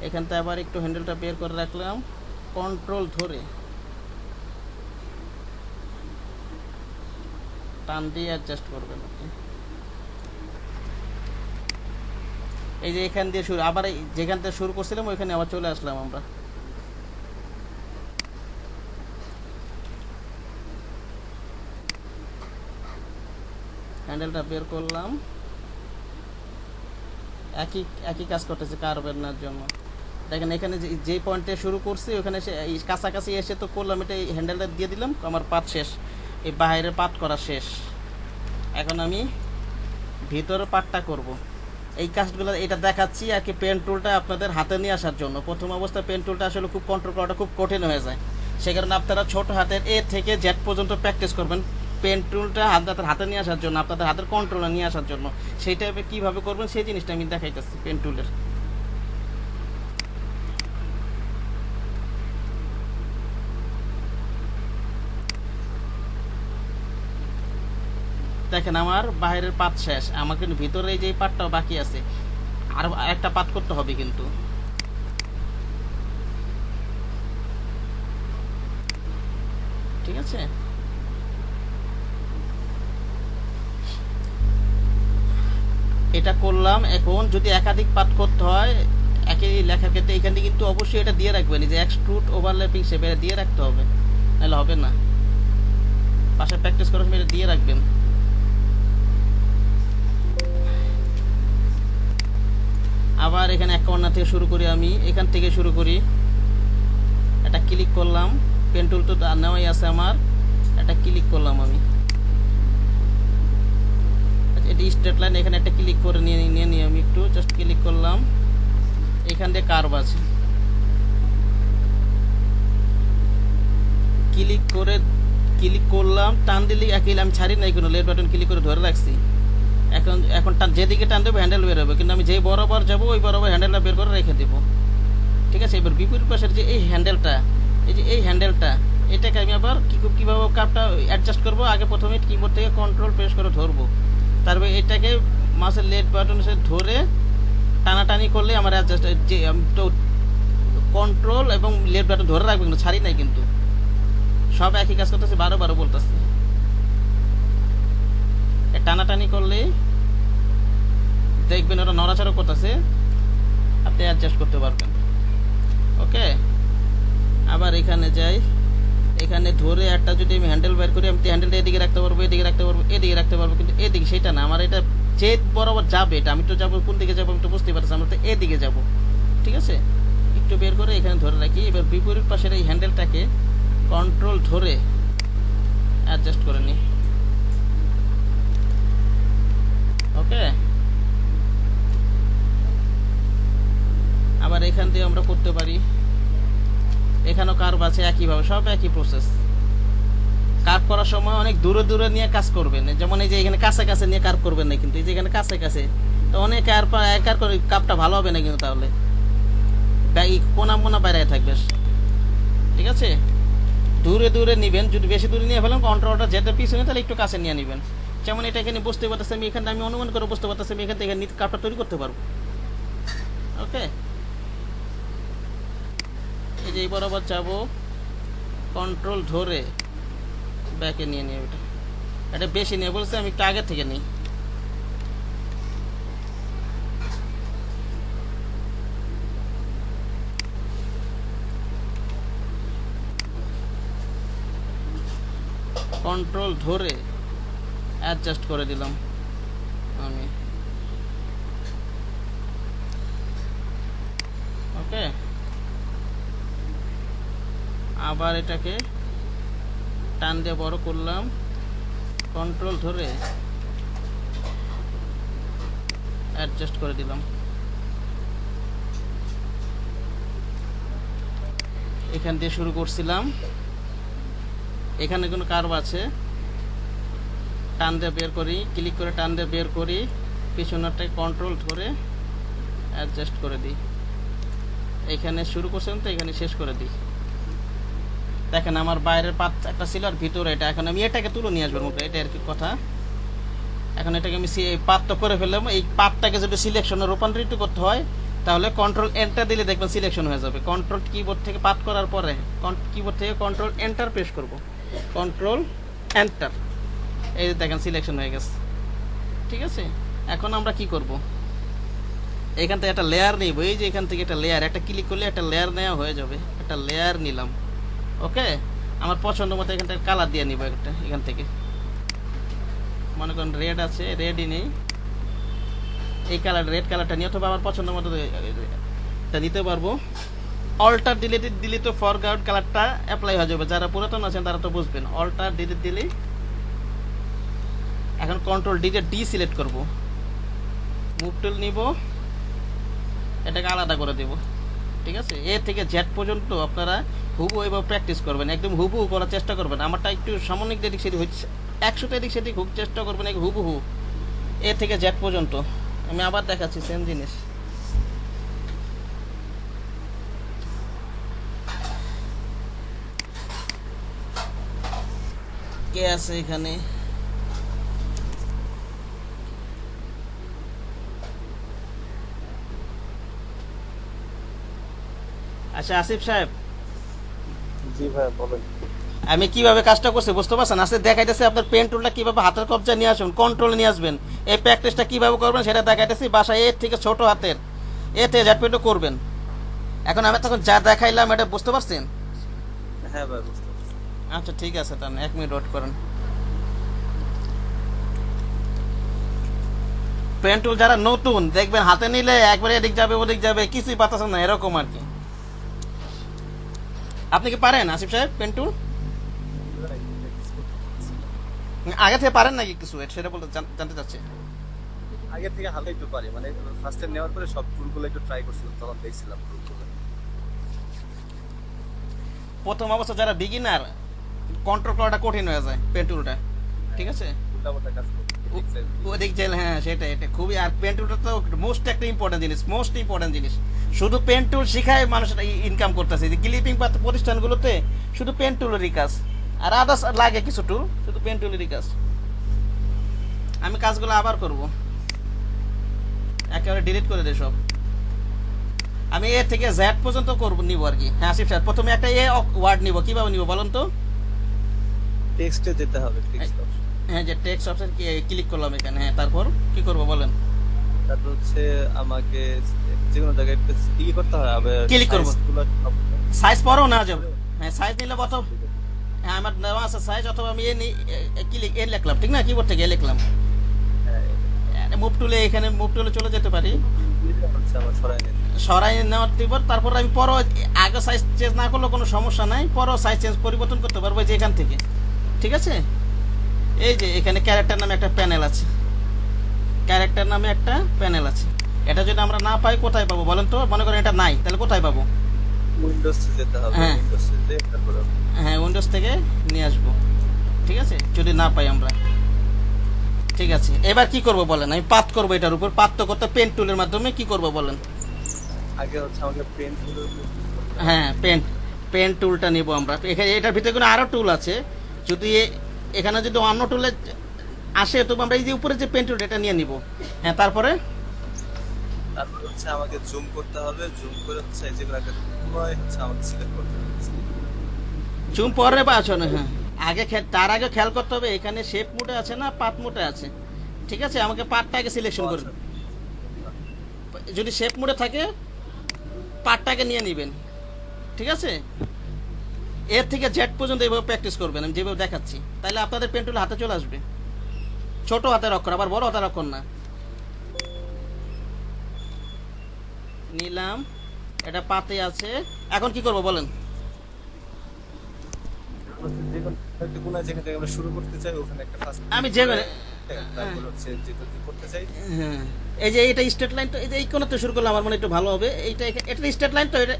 এখানটা আবার একটু হ্যান্ডেলটা বের করে রাখলাম, কন্ট্রোল ধরে টান দিয়ে অ্যাডজাস্ট করবেন আপনি। এই যে এখান দিয়ে শুরু, আবার যেখান থেকে শুরু করছিলাম ওইখানে আবার চলে আসলাম আমরা। হ্যান্ডেলটা বের করলাম, একই কাজ করতেছে কার্ভের নেওয়ার জন্য। দেখেন এখানে যে পয়েন্টে শুরু করছি ওখানে কাছাকাছি এসে তো করলাম, এটা এই হ্যান্ডেলটা দিয়ে দিলাম, আমার পাত শেষ, এই বাইরের পাত করা শেষ। এখন আমি ভিতরের পাটটা করব। এই কাজগুলো এটা দেখাচ্ছি আর কি, পেন টুলটা আপনাদের হাতে নিয়ে আসার জন্য। প্রথম অবস্থায় পেন টুলটা আসলে খুব কন্ট্রোল করাটা খুব কঠিন হয়ে যায়, সে কারণে আপনারা ছোট হাতের এ থেকে জেড পর্যন্ত প্র্যাকটিস করবেন পেন টুলটা হাতে নিয়ে আসার জন্য, আপনাদের হাতের কন্ট্রোলে নিয়ে আসার জন্য। সেইটা কীভাবে করবেন সেই জিনিসটা আমি দেখাইতেছি পেন টুলের। দেখেন আমার বাইরের পাত শেষ, আমার কিন্তু ভিতরে এই যে পাতটাও বাকি আছে, আর একটা পাত করতে হবে কিন্তু। ঠিক আছে, এটা করলাম। এখন যদি একাধিক পাত করতে হয় একই লেখার ক্ষেত্রে এখানে কিন্তু অবশ্যই এটা দিয়ে রাখবেন, যে এক্সট্রুড ওভারল্যাপিং শেপ এটা দিয়ে রাখতে হবে, নাহলে হবে না। পাশে প্র্যাকটিস করার সময় এটা দিয়ে রাখবেন। আবার এখানে এক কর্নার থেকে শুরু করি, আমি এখান থেকে শুরু করি, এটা ক্লিক করলাম, পেন টুল তো নেওয়াই আছে আমার, এটা ক্লিক করলাম আমি, এটি স্ট্রেট লাইন, এখানে একটা ক্লিক করে নিয়ে আমি একটু জাস্ট ক্লিক করলাম, এখান দিয়ে কার্ভ আছে, ক্লিক করলাম, টান দিলে একই আমি ছাড়ি নাই কোনো, লেফট বাটন ক্লিক করে ধরে রাখছি। এখন এখন যেদিকে টান দেবো হ্যান্ডেল বের হবে, কিন্তু আমি যেই বরাবর যাবো ওই বরাবর হ্যান্ডেলটা বের করে রেখে দেবো। ঠিক আছে, এবার বিপরীত পাশের যে এই হ্যান্ডেলটা, এই যে এই হ্যান্ডেলটা, এটাকে আমি আবার কীভাবে কাপটা অ্যাডজাস্ট করবো, আগে প্রথমে কিবোর্ড থেকে কন্ট্রোল প্রেস করে ধরবো, তারপরে এটাকে মাউসের লেফট বাটন ধরে টানাটানি করলে আমার অ্যাডজাস্ট, যে আমি তো কন্ট্রোল এবং লেফট বাটন ধরে রাখবো কিন্তু ছাড়ি নাই, কিন্তু সব একই কাজ করতেছে, 12 বলতেছে। টানাটানি করলে দেখবেন ওরা নড়াচড়া করতেছে, আপনি অ্যাডজাস্ট করতে পারবেন। ওকে, আবার এখানে যাই, এখানে ধরে একটা যদি আমি হ্যান্ডেল বের করি, আমি হ্যান্ডেলটা এদিকে রাখতে পারবো, এদিকে রাখতে পারবো, এদিকে রাখতে পারবো, কিন্তু এদিকে সেটা না, আমার এটা যে বরাবর যাবে, এটা আমি তো যাবো কোন দিকে যাবো আমি তো বুঝতে পারছি, আমরা তো এদিকে যাবো। ঠিক আছে, একটু বের করে এখানে ধরে রাখি। এবার বিপরীত পাশের এই হ্যান্ডেলটাকে কন্ট্রোল ধরে অ্যাডজাস্ট করে নিই। ওকে, আবার এখান দিয়ে আমরা করতে পারি, এখানেও কার্ভ আছে একইভাবে, সব একই প্রসেস। কার্ভ করার সময় অনেক দূরে দূরে নিয়ে কাজ করবেন, যেমন এই যে এখানে কাছে কাছে নিয়ে কার্ভ করবেন না, কিন্তু এই যে এখানে কাছে কাছে তো অনেক একার করে কাপটা ভালো হবে না, কিন্তু তাহলে কোনা মোনা বাইরে থাকবে। ঠিক আছে, দূরে দূরে নিবেন, যদি বেশি দূরে নিয়ে ফেলেন কন্ট্রোলটা যেটা পিছনে, তাহলে একটু কাছে নিয়ে নেবেন। যেমন এটা এখানে বুঝতে পারতেছি আমি, এখানে আমি অনুমান করে বুঝতে পারতেছি আমি এখান থেকে কাপটা তৈরি করতে পারবো। ওকে, এই যে এই বরাবর যাবো, কন্ট্রোল ধরে ব্যাকে নিয়ে নিয়ে, এটা বেশি নিয়ে বলছে, আমি একটু আগে থেকে নিই। কন্ট্রোল ধরে অ্যাডজাস্ট করে দিলাম আমি। ওকে, আবার এটাকে টান দিয়ে বড় করলাম, কন্ট্রোল ধরে অ্যাডজাস্ট করে দিলাম। এখান দিয়ে শুরু করছিলাম, এখানে কোনো কার্ভ আছে, টান দিয়ে বের করি, ক্লিক করে টান দিয়ে বের করি, পিছনেরটাই কন্ট্রোল ধরে অ্যাডজাস্ট করে দিই। এখানে শুরু করছিলাম তো এখানে শেষ করে দিই। দেখেন আমার বাইরের পাত একটা ছিল আর ভিতরে এটা, এখন আমি এটাকে তুলে নিয়ে আসবো, এটা আর কি কথা। এখন এটাকে আমি পাতটা করে ফেললাম, এই পাতটাকে যদি সিলেকশনে রূপান্তরিত করতে হয় তাহলে কন্ট্রোল এন্টার দিলে দেখবেন সিলেকশন হয়ে যাবে। কন্ট্রোল কিবোর্ড থেকে পাত করার পরে কিবোর্ড থেকে কন্ট্রোল এন্টার প্রেস করব, কন্ট্রোল এন্টার, এই দেখেন সিলেকশন হয়ে গেছে। ঠিক আছে, এখন আমরা কি করব, এখান থেকে একটা লেয়ার নিব, এই যে এখান থেকে একটা লেয়ার, একটা ক্লিক করলে একটা লেয়ার নেওয়া হয়ে যাবে, একটা লেয়ার নিলাম। ওকে, আমার পছন্দ মতো এখান থেকে কালার দিয়ে নিব একটা, এখান থেকে মনে করেন রেড আছে, রেডই নেই, এই কালার রেড কালারটা নিয়ে, অথবা আমার পছন্দ মতো নিতে পারবো। অল্টার ডিলিট দিলে তো ফরগ্রাউন্ড কালারটা অ্যাপ্লাই হয়ে যাবে, যারা পুরাতন আছেন তারা তো বুঝবেন। অল্টার ডিলিট দিলে এখন কন্ট্রোল ডি সিলেক্ট করব, মুভ টুল নিব, এটাকে আলাদা করে দেব। ঠিক আছে, এ থেকে জেড পর্যন্ত আপনারা হুবহু এভাবে প্র্যাকটিস করবেন, একদম হুবহু করার চেষ্টা করবেন। আমারটা একটু সাময়িক এদিক সেদিক হচ্ছে, 100টা এদিক সেদিক হুক চেষ্টা করবেন, হুবহু এ থেকে জেড পর্যন্ত। আমি আবার দেখাচ্ছি সেম জিনিস। কে আছে এখানে, আচ্ছা আসিফ সাহেব, জি ভাই বলেন। আমি কিভাবে কাজটা করছি বুঝতে পারছেন? আজকে দেখাইতেছি আপনার পেন টুলটা কিভাবে হাতের কবজা নিয়ে আসবেন, কন্ট্রোলে নিয়ে আসবেন, এই প্র্যাকটিসটা কিভাবে করবেন সেটা দেখাইতেছি। বাসায় এর থেকে ছোট হাতের এ থেকে জ্যাট পেন্টও করবেন। এখন আমি তখন যা দেখাইলাম এটা বুঝতে পারছেন? হ্যাঁ ভাই বুঝতে পারছি। আচ্ছা ঠিক আছে, তাহলে 1 মিনিট ওয়েট করেন। পেন টুল যারা নতুন দেখবেন হাতে নিলে একবারে এদিক যাবে ওদিক যাবে, কিছুই পাতাছেন না, এরকম আর কি। আপনি কি পারেন আসিফ সাহেব পেন টুল? আগে থেকে পারেন নাকি কিছু, সেটা বলতে জানতে চাচ্ছি। আগে থেকে হালকা একটু পারি, মানে ফার্স্ট টাইম নেওয়ার পরে সব টুলগুলো একটু ট্রাই করছিলাম, তখন দেখছিলাম টুলগুলো। প্রথম অবস্থা যারা বিগিনার কন্ট্রোল করাটা কঠিন হয়ে যায় পেন টুলটা, ঠিক আছে। উল্টাপাল্টা কাজ করবে ঠিক সাইজ ওদিক চাইলে হ্যাঁ সেটা এটা খুবই, আর পেন টুলটা তো মোস্ট একটা ইম্পর্টেন্ট জিনিস, মোস্ট ইম্পর্টেন্ট জিনিস। শুধু পেন টুল শিখায় মানুষ ইনকাম করতেছে, যে ক্লিপিং প্রতিষ্ঠানগুলোতে শুধু পেন টুলেরই কাজ, আর আদার্স লাগে কিছু টুল, শুধু পেন টুলেরই কাজ। আমি কাজগুলো আবার করব, একেবারে ডিলিট করে দে সব। আমি এ থেকে জেড পর্যন্ত করব নিব আর কি। হ্যাঁ আসিফ স্যার, প্রথমে একটা এ ওয়ার্ড নিব, কিভাবে নিব বলুন তো? টেক্সটে যেতে হবে, টেক্সট অপশন। হ্যাঁ, যে টেক্সট অপশন ক্লিক করলাম এখানে, হ্যাঁ তারপর কি করব বলেন? তারপর হচ্ছে আমাকে যে কোনো জায়গায় কি করতে হবে, আবার Click করবো। সাইজগুলো সব সাইজ পরেও না যাবে, হ্যাঁ সাইজ নিলে কত, হ্যাঁ আমার নেওয়া আছে সাইজ, অথবা আমি এ লিখলাম, ঠিক না, কিবোর্ড থেকে এ লিখলাম, মুভ টুলে, এখানে মুভ টুলে চলে যেতে পারি, হচ্ছে আমার ছড়াই নিতে। সরাই নেওয়ার দিব। তারপর আমি পরও আগে সাইজ চেঞ্জ না করলে কোনো সমস্যা নাই, পরও সাইজ চেঞ্জ পরিবর্তন করতে পারবো যে এখান থেকে, ঠিক আছে। এই যে এখানে ক্যারেক্টার নামে একটা প্যানেল আছে, ক্যারেক্টার নামে একটা প্যানেল আছে। এটা যদি আমরা না পাই কোথায় পাবো বলেন তো? মনে করেন এটা নাই, তাহলে কোথায় পাবো? উইন্ডোজে যেতে হবে, হ্যাঁ। উইন্ডোজে যেয়ে তারপর হ্যাঁ উইন্ডোজ থেকে নিয়ে আসবো, ঠিক আছে, যদি না পাই আমরা। ঠিক আছে, এবার কি করব বলেন? আমি পাত করব এটার উপর, পাত তো করতে পেন টুলের মাধ্যমে কি করব বলেন? আগে হচ্ছে আমাকে পেন টুল, হ্যাঁ পেন টুলটা নিব আমরা। এখানে এটার ভিতরে কোনো আরো টুল আছে, যদি এখানে যদি অন্য টুলে আসে তো আমরা এই যে উপরে যে পেন টুল এটা নিয়ে নিব। হ্যাঁ তারপরে তারপর হচ্ছে আমাকে জুম করতে হবে, জুম করে হচ্ছে এই যেগুলো পুরোই হচ্ছে আমাকে সিলেক্ট করতে হবে। জুম পরে বা আছে না, হ্যাঁ আগে তার আগে খেয়াল করতে হবে এখানে শেপ মোডে আছে না পাত মোডে আছে, ঠিক আছে। আমাকে পাতটা আগে সিলেকশন করুন, যদি শেপ মোডে থাকে পার্টটাকে নিয়ে নেবেন, ঠিক আছে। এর থেকে জেড পর্যন্ত এইভাবে প্র্যাকটিস করবেন, আমি যেভাবে দেখাচ্ছি, তাহলে আপনাদের পেন টুল হাতে চলে আসবে। ছোট হাতের অক্ষর, আবার বড় হাতের অক্ষর না। নিলাম, এটা পাতে আছে। এখন কি করব বলেন? যে কোনো একটা কোণা যেখান থেকে আমরা শুরু করতে চাই ওখানে একটা ফার্স্ট আমি যে তারপর হচ্ছে যেটা করতে চাই। হ্যাঁ এই যে এটা স্ট্রেট লাইন, তো এই যে এই কোণাতে শুরু করলে আমার মনে হয় একটু ভালো হবে। এটা এটা স্ট্রেট লাইন, তো এটা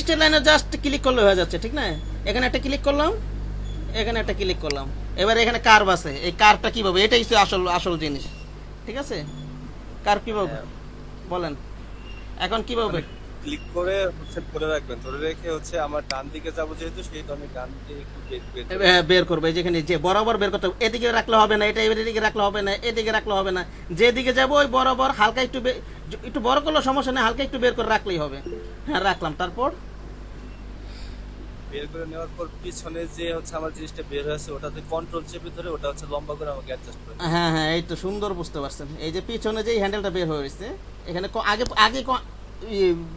স্ট্রেট লাইনে জাস্ট ক্লিক করলে হয়ে যাচ্ছে, ঠিক না। এখানে একটা ক্লিক করলাম, এখানে একটা ক্লিক করলাম, এবার এখানে কার্ভ আছে, এই কার্ভটা কিভাবে, এটাই হচ্ছে আসল আসল জিনিস, ঠিক আছে। কার্ভ কিভাবে বলেন, এখন কিভাবে? ক্লিক করে হচ্ছে ধরে রাখবেন, ধরে রেখে হচ্ছে আমার ডান দিকে যাবো যেহেতু, সেহেতু আমি ডান দিকে একটু বের করবে, যেখানে যে বরাবর বের করতে হবে। এদিকে রাখলে হবে না, এটা এদিকে রাখলে হবে না, এদিকে রাখলে হবে না, যেদিকে যাবো ওই বরাবর হালকা একটু একটু বড় করলে সমস্যা নেই, হালকা একটু বের করে রাখলেই হবে। হ্যাঁ রাখলাম, তারপর বের করে নেওয়ার পর পিছনে যে হচ্ছে আমার জিনিসটা বের হয়েছে ওটাতে কন্ট্রোল চেপে ধরে ওটা হচ্ছে লম্বা করে আমাকে অ্যাডজাস্ট করে। হ্যাঁ হ্যাঁ এই তো সুন্দর বুঝতে পারছেন। এই যে পিছনে যে হ্যান্ডেলটা বের হয়েছে, এখানে আগে আগে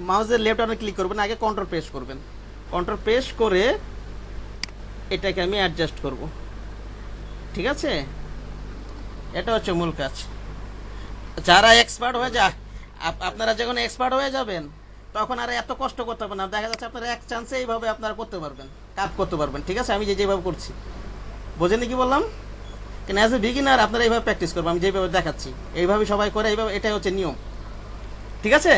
মাউসের লেফট বাটনে ক্লিক করবেন, আগে কন্ট্রোল প্রেস করবেন, কন্ট্রোল প্রেস করে এটাকে আমি অ্যাডজাস্ট করব, ঠিক আছে। এটা হচ্ছে মূল কাজ। যারা এক্সপার্ট হয়ে যায়, আপনারা যখন এক্সপার্ট হয়ে যাবেন তখন আর এত কষ্ট করতে হবে না, দেখা যাচ্ছে আপনারা এক চান্সে এইভাবে আপনারা করতে পারবেন, কাজ করতে পারবেন, ঠিক আছে। আমি যেভাবে করছি, বোঝেন কি বললাম? কিন্তু অ্যাজ এ বিগিনার আপনারা এইভাবে প্র্যাকটিস করবেন, আমি যেভাবে দেখাচ্ছি এইভাবে সবাই করে, এইভাবে, এটাই হচ্ছে নিয়ম, ঠিক আছে।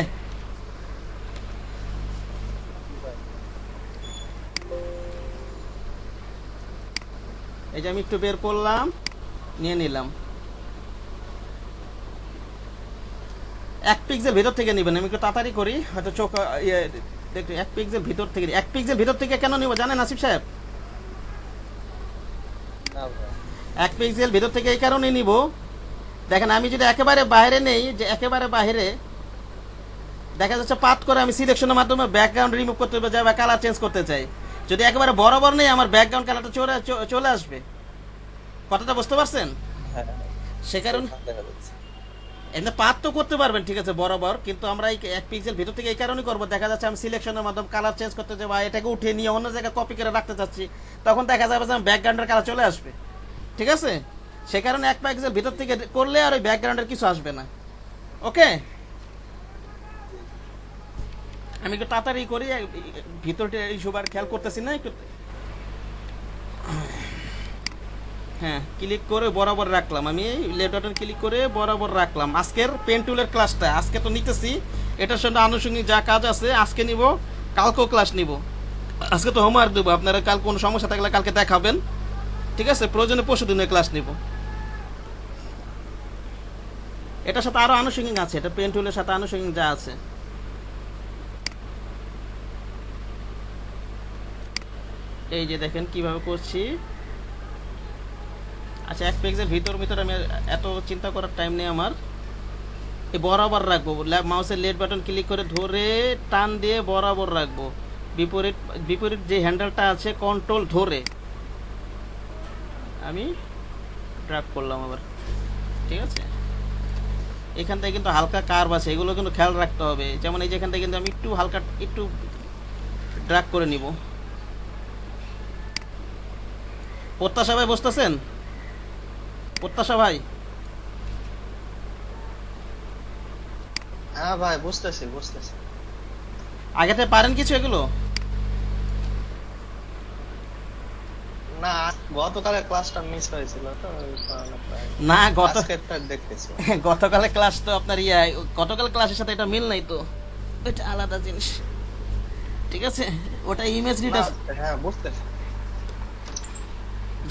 এই যে আমি একটু বের করলাম, নিয়ে নিলাম। 1 পিক্সেল ভিতর থেকে নিবেন, আমি একটু তাড়াতাড়ি করি, হয়তো চোখ দেখুন। 1 পিক্সেল ভিতর থেকে, 1 পিক্সেল ভিতর থেকে কেন নিব জানেন আসিফ সাহেব? 1 পিক্সেল ভিতর থেকে এই কারণে নিব, দেখেন আমি যদি একেবারে বাইরে নেই, যে একেবারে বাইরে দেখা যাচ্ছে পাত করে আমি সিলেকশনের মাধ্যমে ব্যাকগ্রাউন্ড রিমুভ করতে যাই বা কালার চেঞ্জ করতে চাই, যদি একেবারে বরাবর নেই আমার ব্যাকগ্রাউন্ড কালারটা চলে আসবে। কথাটা বুঝতে পারছেন? সে কারণে এমনি পাত তো করতে পারবেন, ঠিক আছে, বরাবর, কিন্তু আমরা এই 1 পিক্সেল ভিতর থেকে এই কারণেই করবো, দেখা যাচ্ছে আমি সিলেকশনের মাধ্যমে কালার চেঞ্জ করতে চাই বা এটাকে উঠিয়ে নিয়ে অন্য জায়গায় কপি করে রাখতে চাচ্ছি, তখন দেখা যাবে যে ব্যাকগ্রাউন্ডের কালার চলে আসবে, ঠিক আছে। সে কারণে 1 পিক্সেল ভিতর থেকে করলে আর ওই ব্যাকগ্রাউন্ডের কিছু আসবে না, ওকে। আমি একটু তাড়াতাড়ি করি, ভিতরটা এই সবার খেয়াল করতেছি না একটু। হ্যাঁ ক্লিক করে বরাবর রাখলাম, আমি লেফট বাটন ক্লিক করে বরাবর রাখলাম। আজকের পেন টুলের ক্লাসটা আজকে তো নিতেছি, এটার সঙ্গে আনুষঙ্গিক যা কাজ আছে আজকে নিব, কালকেও ক্লাস নিব, আজকে তো হোমওয়ার্ক দেবো, আপনারা কাল কোনো সমস্যা থাকলে কালকে দেখাবেন, ঠিক আছে? প্রয়োজনে পরশু দিনে ক্লাস নিব। এটার সাথে আরো আনুষঙ্গিক আছে, এটা পেন টুলের সাথে আনুষঙ্গিক যা আছে। এই যে দেখেন কিভাবে করছি। আচ্ছা, এক পেজের ভিতর আমি এত চিন্তা করার টাইম নেই আমার। এই বরাবর রাখবো, মাউসের লেফট বাটন ক্লিক করে ধরে টান দিয়ে বরাবর রাখবো। বিপরীত বিপরীত যে হ্যান্ডেলটা আছে কন্ট্রোল ধরে আমি ড্র্যাগ করলাম আবার, ঠিক আছে? এখান থেকে কিন্তু হালকা কার্ভ আছে, এগুলো কিন্তু খেয়াল রাখতে হবে। যেমন এই যে এখান থেকে কিন্তু আমি একটু হালকা একটু ড্র্যাগ করে নিব। প্রত্যাশা ভাই বসতেছেন? প্রত্যাশা ভাই, হ্যাঁ ভাই, বুঝতেছি বুঝতেছি। আগে থেকে পারেন কিছু এগুলো? না, গতকালের ক্লাসটা মিস হয়েছিল তো ওই কারণে না, আজকেরটা দেখতেছি। গতকালের ক্লাস তো আপনার গতকাল ক্লাসের সাথে এটা মিল নাই তো, এটা আলাদা জিনিস, ঠিক আছে? ওটা ইমেজ না, রিডার। হ্যাঁ বুঝতেছি।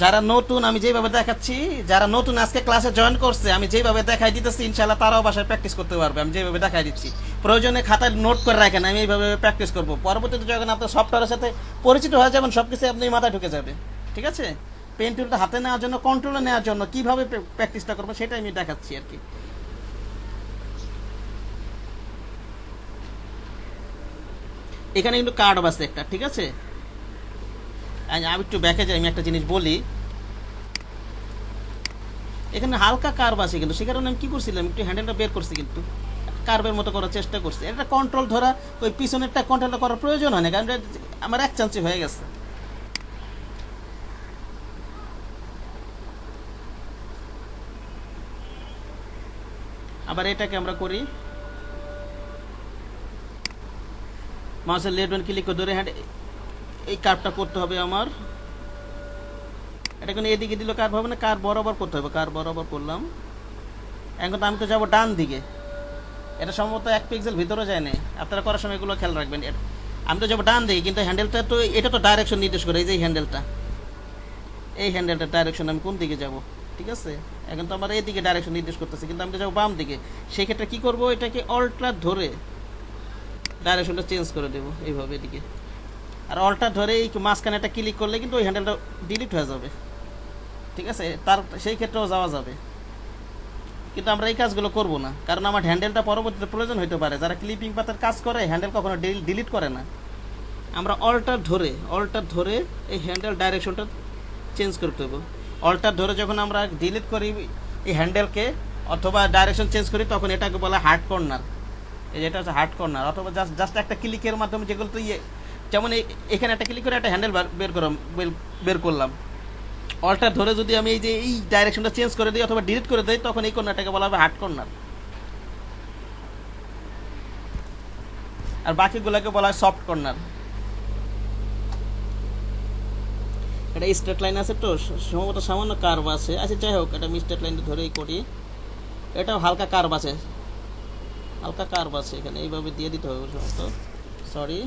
যারা নতুন আমি যেভাবে দেখাচ্ছি, যারা নতুন আজকে ক্লাসে জয়েন করছে আমি যেভাবে দেখাই দিতেছি, ইনশাআল্লাহ তারাও বাসায় প্র্যাকটিস করতে পারবে। আমি যেভাবে দেখাই দিচ্ছি প্রয়োজনে খাতায় নোট করে রাখেন, আমি এইভাবে প্র্যাকটিস করব। পরবর্তীতে যখন আপনার সফটওয়্যারের সাথে পরিচিত হয়ে যাবেন সবকিছু আপনি মাথায় ঢুকে যাবে, ঠিক আছে? পেন টুলটা হাতে নেওয়ার জন্য, কন্ট্রোলে নেওয়ার জন্য কিভাবে প্র্যাকটিসটা করবো সেটা আমি দেখাচ্ছি আর কি। এখানে কিন্তু কার্ড আছে একটা, ঠিক আছে? আমি একটু ব্যাকে যাই, আমি একটা জিনিস বলি। এখানে হালকা কার্ভ আছে কিন্তু, সে কারণে আমি কি করছিলাম, একটু হ্যান্ডেলটা বের করছি, কিন্তু কার্ভের মতো করার চেষ্টা করছি। এটা কন্ট্রোল ধরা, ওই পিছনেরটা কন্ট্রোলটা করার প্রয়োজন হয় না, কারণ আমার এক চান্সে হয়ে গেছে। আবার এটাকে আমরা করি, মাউসের লেফট বাটন ক্লিক করে ধরে হ্যান্ড এই কার্ভটা করতে হবে আমার। এটা কিন্তু এদিকে দিলে কার্ভ হবে না, কার্ভ বরাবর করতে হবে। কার্ভ বরাবর করলাম। এখন তো আমি তো যাবো ডান দিকে, এটা সম্ভবত এক পিক্সেল ভিতরে যায় না, আপনারা করার সময় এগুলো খেয়াল রাখবেন। আমি তো যাবো ডান দিকে, কিন্তু হ্যান্ডেলটা তো, এটা তো ডাইরেকশন নির্দেশ করে, এই যে হ্যান্ডেলটা, এই হ্যান্ডেলটার ডাইরেকশন আমি কোন দিকে যাব, ঠিক আছে? এখন তো আমার এইদিকে ডাইরেকশন নির্দেশ করতেছে, কিন্তু আমি তো যাবো বাম দিকে। সেই ক্ষেত্রে কী করবো, এটাকে অল্টার ধরে ডাইরেকশনটা চেঞ্জ করে দেবো এইভাবে এদিকে। আর অল্টার ধরে এই মাঝখানে একটা ক্লিক করলে কিন্তু ওই হ্যান্ডেলটা ডিলিট হয়ে যাবে, ঠিক আছে? তার সেই ক্ষেত্রেও যাওয়া যাবে, কিন্তু আমরা এই কাজগুলো করব না, কারণ আমার হ্যান্ডেলটা পরবর্তীতে প্রয়োজন হতে পারে। যারা ক্লিপিং পাতার কাজ করে হ্যান্ডেল কখনো ডিলিট করে না। আমরা অল্টার ধরে এই হ্যান্ডেল ডাইরেকশনটা চেঞ্জ করতে হবে। অল্টার ধরে যখন আমরা ডিলিট করি এই হ্যান্ডেলকে অথবা ডাইরেকশন চেঞ্জ করি, তখন এটাকে বলা হার্ড কর্নার। এই যেটা হচ্ছে হার্ড কর্নার, অথবা জাস্ট একটা ক্লিকের মাধ্যমে যেগুলো তো যেমন এখানে একটা ক্লিক করে একটা হ্যান্ডেল বের করলাম। অল্টার ধরে যদি আমি এই যে এই ডাইরেকশনটা চেঞ্জ করে দিই অথবা ডিলিট করে দিই, তখন এই কর্নারটাকে বলা হবে হার্ড কর্নার, আর বাকিগুলোকে বলা হয় সফট কর্নার। এটা স্ট্রেট লাইন আছে তো, সম্ভবত সামান্য কার্ভ আছে। আচ্ছা যাই হোক, এটা আমি স্ট্রেট লাইনটা ধরেই করি। এটাও হালকা কার্ভ আছে, এখানে এইভাবে দিয়ে দিতে হবে সম্ভবত। সরি,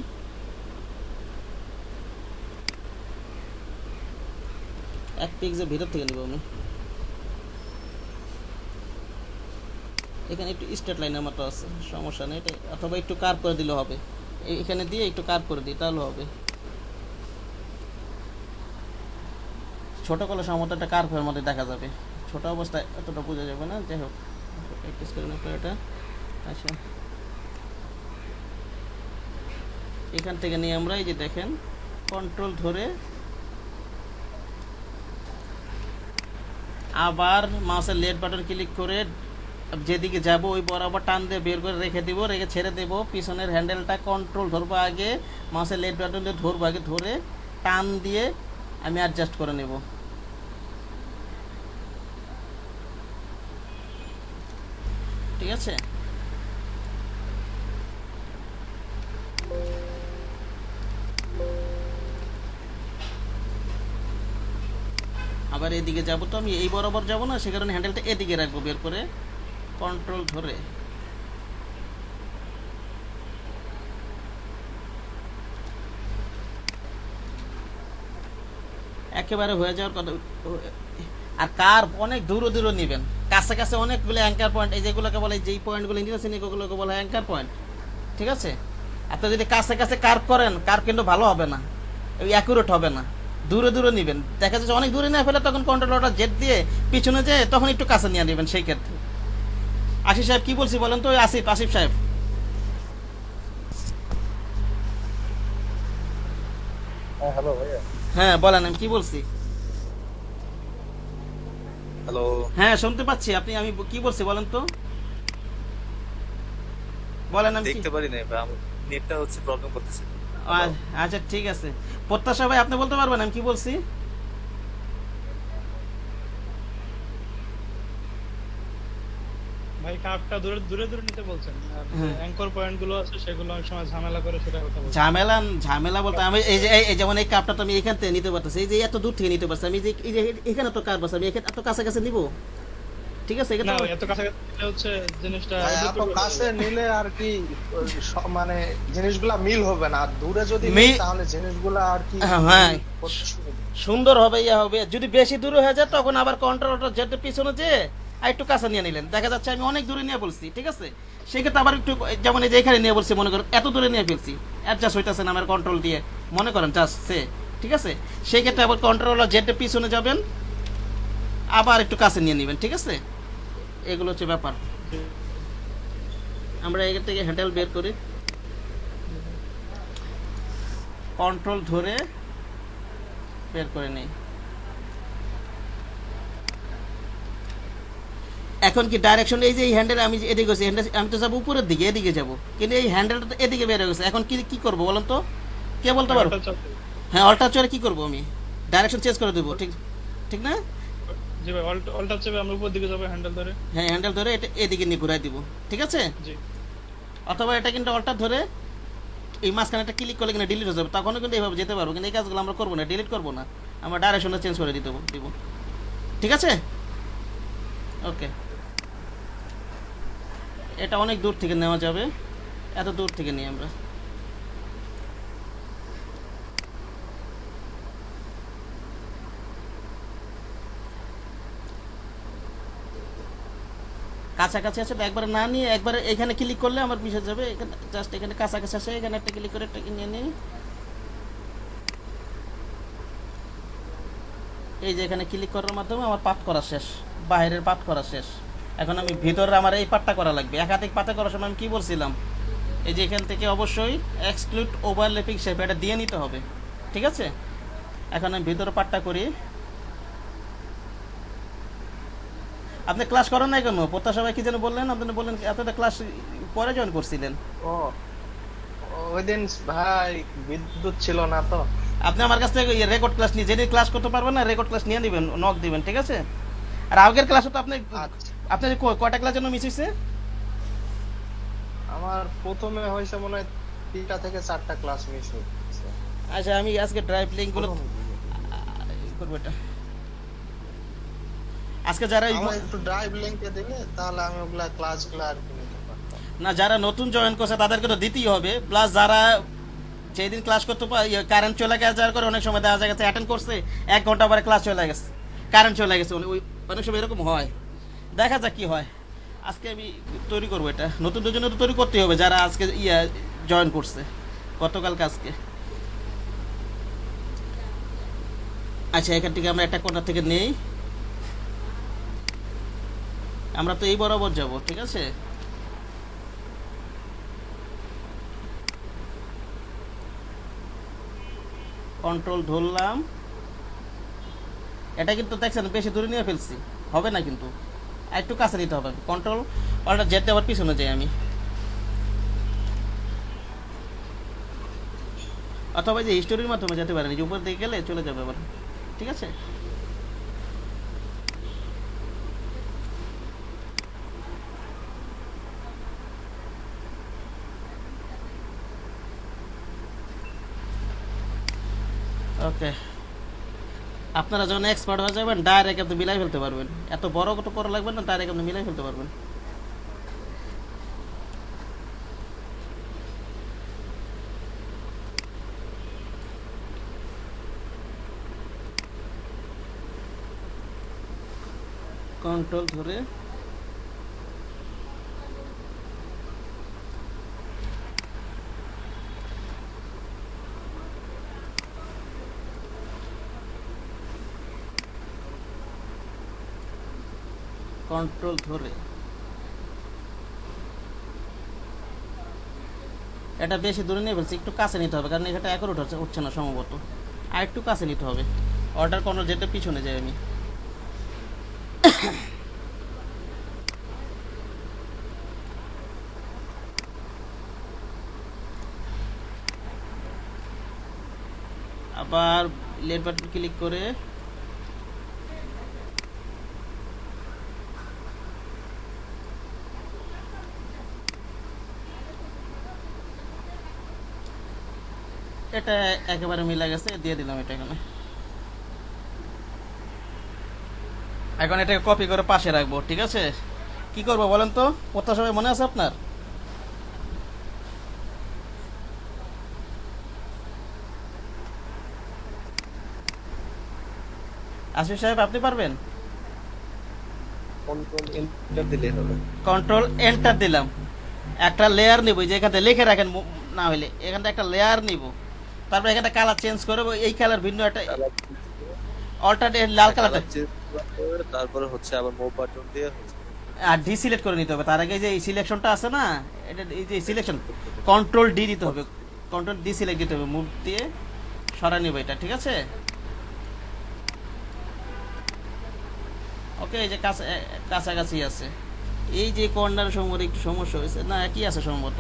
এক পিক্সের ভিতর থেকে নিব আমি। এখানে একটু স্ট্রেট লাইনের মতো আছে, সমস্যা নেই, এটা অথবা একটু কার্ভ করে দিলে হবে। এখানে দিয়ে একটু কার্ভ করে দিই তাহলে হবে। ছোট করলে সম্ভবত একটা কার্ভের মধ্যে দেখা যাবে, ছোট অবস্থায় এতটা বোঝা যাবে না। যাই হোক, প্র্যাকটিস করে নিতে এটা। আচ্ছা, এখান থেকে নিয়ে আমরা এই যে দেখেন কন্ট্রোল ধরে আবার মাউসের লেফট বাটন ক্লিক করে যেদিকে যাব ওই বরাবর টান দিয়ে বের করে রেখে দিব, রেখে ছেড়ে দেব। পিছনের হ্যান্ডেলটা কন্ট্রোল ধরবো আগে, মাউসের লেফট বাটন দিয়ে ধরবো আগে, ধরে টান দিয়ে আমি অ্যাডজাস্ট করে নেব, ঠিক আছে? আবার এদিকে যাব, তো আমি এই বরাবর যাব না, সে কারণে হ্যান্ডেলটা এদিকে রাখবো, বের করে কন্ট্রোল ধরে একেবারে হয়ে যাওয়ার কথা। আর কার অনেক দূর দূর নেবেন, কাছে কাছে অনেকগুলো অ্যাঙ্কার পয়েন্ট, এই যেগুলোকে বলে, যেই পয়েন্টগুলো নিয়েছেন এগুলোকে বলা হয় অ্যাঙ্কার পয়েন্ট, ঠিক আছে? আপনি যদি কাছে কাছে কার্ভ করেন, কার্ভ কিন্তু ভালো হবে না, ওই অ্যাকুরেট হবে না। দূরে দূরে নেবেন, দেখা যাচ্ছে অনেক দূরে নিয়ে ফেলে, তখন কন্ট্রোলারটা জেট দিয়ে পিছনে যেয়ে তখন একটু কাছে নিয়ে নেবেন সেই ক্ষেত্রে। আসিফ সাহেব কি বলছি বলেন তো? ওই আসিফ সাহেব, হ্যালো ভাইয়া। হ্যাঁ বলেন, আমি কি বলছি? হ্যালো। হ্যাঁ শুনতে পাচ্ছি, আপনি, আমি কি বলছি বলেন তো, বলেন আমি কি। দেখতে পারি না ভাই, আমার নেটটা হচ্ছে প্রবলেম করতেছে। হ্যালো। আচ্ছা ঠিক আছে, প্রত্যাশা ভাই আপনি বলতে পারবেন আমি কি বলছি? ভাই কাপটা দূরে দূরে দূরে নিতে বলছেন, আর হ্যাঁ। অ্যাঙ্কর পয়েন্ট গুলো আছে সেগুলো অনেক সময় ঝামেলা করে, সেটা কথা বলছেন। ঝামেলা ঝামেলা বলতে আমি এই যেমন এই কাপটা তো আমি এখান থেকে নিতে পারতেছি, এই যে এত দূর থেকে নিতে পারছি আমি, এই যে এখানে তো কাপ আছে, আমি এখানে এত কাছে কাছে নিব, ঠিক আছে? না এখানে এত কাছাকাছি নিলে হচ্ছে জিনিসটা ভাই, ওদের এত উপর কাছে নিলে আর কি মানে জিনিসগুলা মিল হবে না, আর দূরে যদি মিল- নিই তাহলে জিনিসগুলা আর কি হ্যাঁ। করতে শুরু করবে। সুন্দর হবে, ইয়া হবে। যদি বেশি দূরে হয়ে যায় তখন আবার কন্ট্রোলটা যেতে পিছনে যে আর একটু কাছে নিয়ে নিলেন, দেখা যাচ্ছে আমি অনেক দূরে নিয়ে বলছি, ঠিক আছে? সেক্ষেত্রে আবার একটু, যেমন এই যে এখানে নিয়ে বলছি, মনে করেন এত দূরে নিয়ে ফেলছি, অ্যাডজাস্ট হইতেছে না আমার কন্ট্রোল দিয়ে, মনে করেন জাস্ট সে, ঠিক আছে? সেই ক্ষেত্রে আবার কন্ট্রোলার যেতে পিছনে যাবেন, আবার একটু কাছে নিয়ে নেবেন, ঠিক আছে? এগুলো হচ্ছে ব্যাপার। আমরা এখান থেকে হ্যান্ডেল বের করি, কন্ট্রোল ধরে বের করে নেই। এখন কি ডাইরেকশন, এই যে এই হ্যান্ডেল আমি যে এদিকে গেছি, হ্যান্ডেল আমি তো যাবো উপরের দিকে, এদিকে যাব, কিন্তু এই হ্যান্ডেলটা তো এদিকে বের হয়ে গেছে। এখন কি কি করবো বলেন তো, কে বলতে পারবো? ওটা চাপে। হ্যাঁ, অল্টার চড়ে কি করবো আমি? ডাইরেকশন চেঞ্জ করে দেবো, ঠিক ঠিক না? জি ভাই, অল্টার চেপে আমরা উপর দিকে যাবো হ্যান্ডেল ধরে। হ্যাঁ, হ্যান্ডেল ধরে এটা এদিকে নিয়ে ঘুরাই দিব, ঠিক আছে? জি অথবা এটা কিন্তু অল্টার ধরে এই মাঝখানে একটা ক্লিক করলে কিন্তু ডিলিট হয়ে যাবে, তখনও কিন্তু এইভাবে যেতে পারবো, কিন্তু এই কাজগুলো আমরা করবো না, ডিলিট করবো না, আমরা ডাইরেকশনটা চেঞ্জ করে দিব, ঠিক আছে? ওকে, এটা অনেক দূর থেকে নেওয়া যাবে, এত দূর থেকে নিই আমরা। কাছাকাছি আছে তো একবারে না নিয়ে একবারে এখানে ক্লিক করলে আমার মিশে যাবে, এখানে জাস্ট এখানে কাছাকাছি আছে, এখানে একটা ক্লিক করে এটাকে নিয়ে নিই। এই যে এখানে ক্লিক করার মাধ্যমে আমার পাঠ করা শেষ, বাইরের পাঠ করা শেষ। এখন আমি ভিতরে আমার এই পাঠটা করা লাগবে। একাধিক পাঠে করার সময় আমি কি বলছিলাম, এই যে এখান থেকে অবশ্যই এক্সক্লুড ওভারল্যাপিং শেপ এটা দিয়ে নিতে হবে, ঠিক আছে? এখন আমি ভিতরে পাঠটা করি। আপনি ক্লাস করেন নাই কেন? প্রত্যাশা ভাই কি যেন বললেন, আপনি বললেন এতটা ক্লাস পরে জয়েন করছিলেন। ও, ওই দিন ভাই বিদ্যুৎ ছিল না তো। আপনি আমার কাছ থেকে রেকর্ড ক্লাস নিয়ে, যেদিন ক্লাস করতে পারবেন না রেকর্ড ক্লাস নিয়ে নেবেন, নক দিবেন, ঠিক আছে? আর আগের ক্লাসে তো আপনি, আচ্ছা, আপনার কয়টা ক্লাস যেন মিস হয়েছে? আমার প্রথমে হয়েছে মনে হয় 3টা থেকে 4টা ক্লাস মিস হয়েছে। আচ্ছা, আমি আজকে ড্রাইভ লিঙ্কগুলো প্রথম দিকে। করবো এটা। আজকে যারা আমার একটু ড্রাইভ লিংকে দিলে তাহলে আমি ওগুলা ক্লাসগুলো আর কি নিতে পারতাম। না, যারা নতুন জয়েন করছে তাদেরকে তো দিতেই হবে, প্লাস যারা যেদিন ক্লাস করতে কারেন্ট চলে গেছে, যার করে অনেক সময় দেখা গেছে অ্যাটেন্ড করছে 1 ঘন্টা পরে ক্লাস চলে গেছে, কারেন্ট চলে গেছে, ওই অনেক সময় এরকম হয়। দেখা যাক কি হয়। আজকে আমি তৈরি করবো এটা, নতুনদের জন্য তো তৈরি করতেই হবে, যারা আজকে জয়েন করছে গতকালকে আজকে। আচ্ছা, এখান থেকে আমরা একটা কোণা থেকে নেই, আমরা তো এই বরাবর যাব, ঠিক আছে? কন্ট্রোল ধরলাম, এটা কিন্তু দেখছেন বেশি দূরে নিয়ে ফেলছি, হবে না কিন্তু, আর একটু কাছে নিতে হবে। কন্ট্রোল অল্টার যেতে আবার পিছনে যাই আমি, অথবা যে হিস্টোরির মাধ্যমে যেতে পারেন, যে উপর দিকে গেলে চলে যাবে আবার, ঠিক আছে? ওকে, আপনারা যখন এক্সপার্ট হয়ে যাবেন ডাইরেক্ট আপনি মিলাই ফেলতে পারবেন, এত বড় কত করা লাগবে না, ডাইরেক্ট আপনি মিলাই ফেলতে পারবেন। কন্ট্রোল ধরে কন্ট্রোল ধরে এটা বেশি দূরে নিয়ে ফেলছি, একটু কাছে নিতে হবে কারণ এটা একর উঠছে না সম্ভবত, আর একটু কাছে নিতে হবে। অর্ডার কন্ট্রোল যেটা পিছনে যাই আমি। আবার লেফট বাটন ক্লিক করে এটা একেবারে মিলা গেছে, দিয়ে দিলাম এটা এখানে। এখন এটাকে কপি করে পাশে রাখবো, ঠিক আছে? কি করবো বলেন তো, কথা সবাই মনে আছে আপনার? আসিফ সাহেব আপনি পারবেন? কন্ট্রোল এন্টার দিলেই হবে। কন্ট্রোল এন্টার দিলাম, একটা লেয়ার নিব, যে এখানে লিখে রাখেন না হইলে এখানটা একটা লেয়ার নিব, তারপর এখানে কালার চেঞ্জ করবো, এই কালার ভিন্ন একটা অল্টারনেট লাল কালারটা, তারপরে হচ্ছে আবার মুভ বাটন দিয়ে হচ্ছে আর ডি সিলেক্ট করে নিতে হবে। তার আগে যে এই সিলেকশনটা আছে না, এটা এই যে সিলেকশন কন্ট্রোল ডি দিতে হবে, কন্ট্রোল ডি সিলেক্ট দিতে হবে, মুভ দিয়ে সরা নিব এটা, ঠিক আছে? ওকে, এই যে কাছাকাছি আছে, এই যে কর্নার সম্ভবত একটু সমস্যা হয়েছে, না একই আছে সম্ভবত।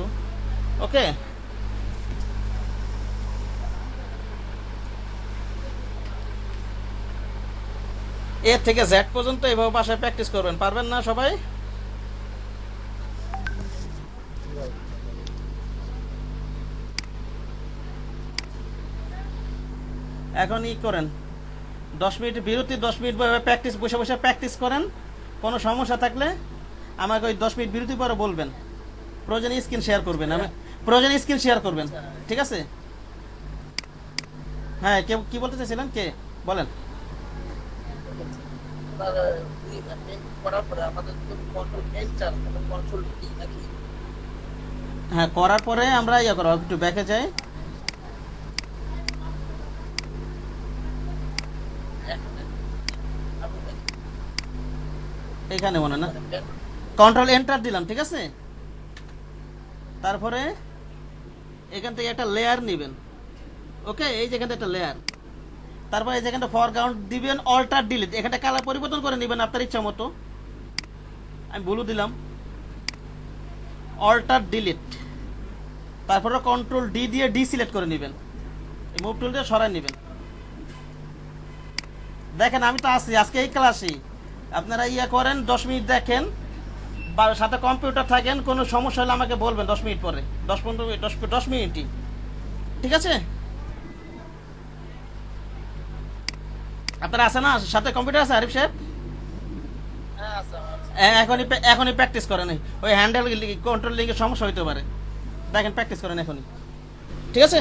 ওকে, এর থেকে জেড পর্যন্ত এভাবে বাসায় প্র্যাকটিস করবেন, পারবেন না সবাই? এখন ই করেন, 10 মিনিট বিরতি, 10 মিনিট প্র্যাকটিস, বসে বসে প্র্যাকটিস করেন। কোনো সমস্যা থাকলে আমাকে ওই 10 মিনিট বিরতি পরে বলবেন, প্রয়োজনে স্ক্রিন শেয়ার করবেন, আমি প্রয়োজনে স্ক্রিন শেয়ার করবেন, ঠিক আছে? হ্যাঁ, কে কি বলতে চাইছিলেন, কে বলেন? হ্যাঁ, করার পরে আমরা ইয়ে করবো, একটু ব্যাকে যাই। এখানে মনে না, কন্ট্রোল এন্টার দিলাম, ঠিক আছে? তারপরে এখান থেকে একটা লেয়ার নেবেন, ওকে? এই যেখান থেকে একটা লেয়ার, তারপরে এই যেখানটা ফরগ্রাউন্ড দিবেন, অল্টার ডিলিট, এখানটা কালার পরিবর্তন করে নেবেন আপনার ইচ্ছা মতো, আমি ব্লু দিলাম, অল্টার ডিলিট, তারপরে কন্ট্রোল ডি দিয়ে ডি সিলেক্ট করে নেবেন, এই মুভ টুল দিয়ে সরাই নেবেন। দেখেন আমি তো আছি আজকে এই ক্লাসে, আপনারা ইয়ে করেন, 10 মিনিট দেখেন, বা সাথে কম্পিউটার থাকেন, কোনো সমস্যা হলে আমাকে বলবেন 10 মিনিট পরে, 10-15 মিনিট, 10 মিনিটই, ঠিক আছে? আপনারা আছে না সাথে, কম্পিউটার আছে আরিফ সাহেব? এখনই প্র্যাকটিস করেন, ওই হ্যান্ডেল কন্ট্রোল লিঙ্কের সমস্যা হইতে পারে, দেখেন প্র্যাকটিস করেন এখনই, ঠিক আছে?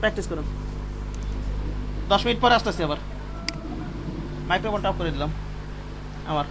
প্র্যাকটিস করুন, 10 মিনিট পরে আসতেছি আবার। মাইক্রোফোনটা অফ করে দিলাম আমার।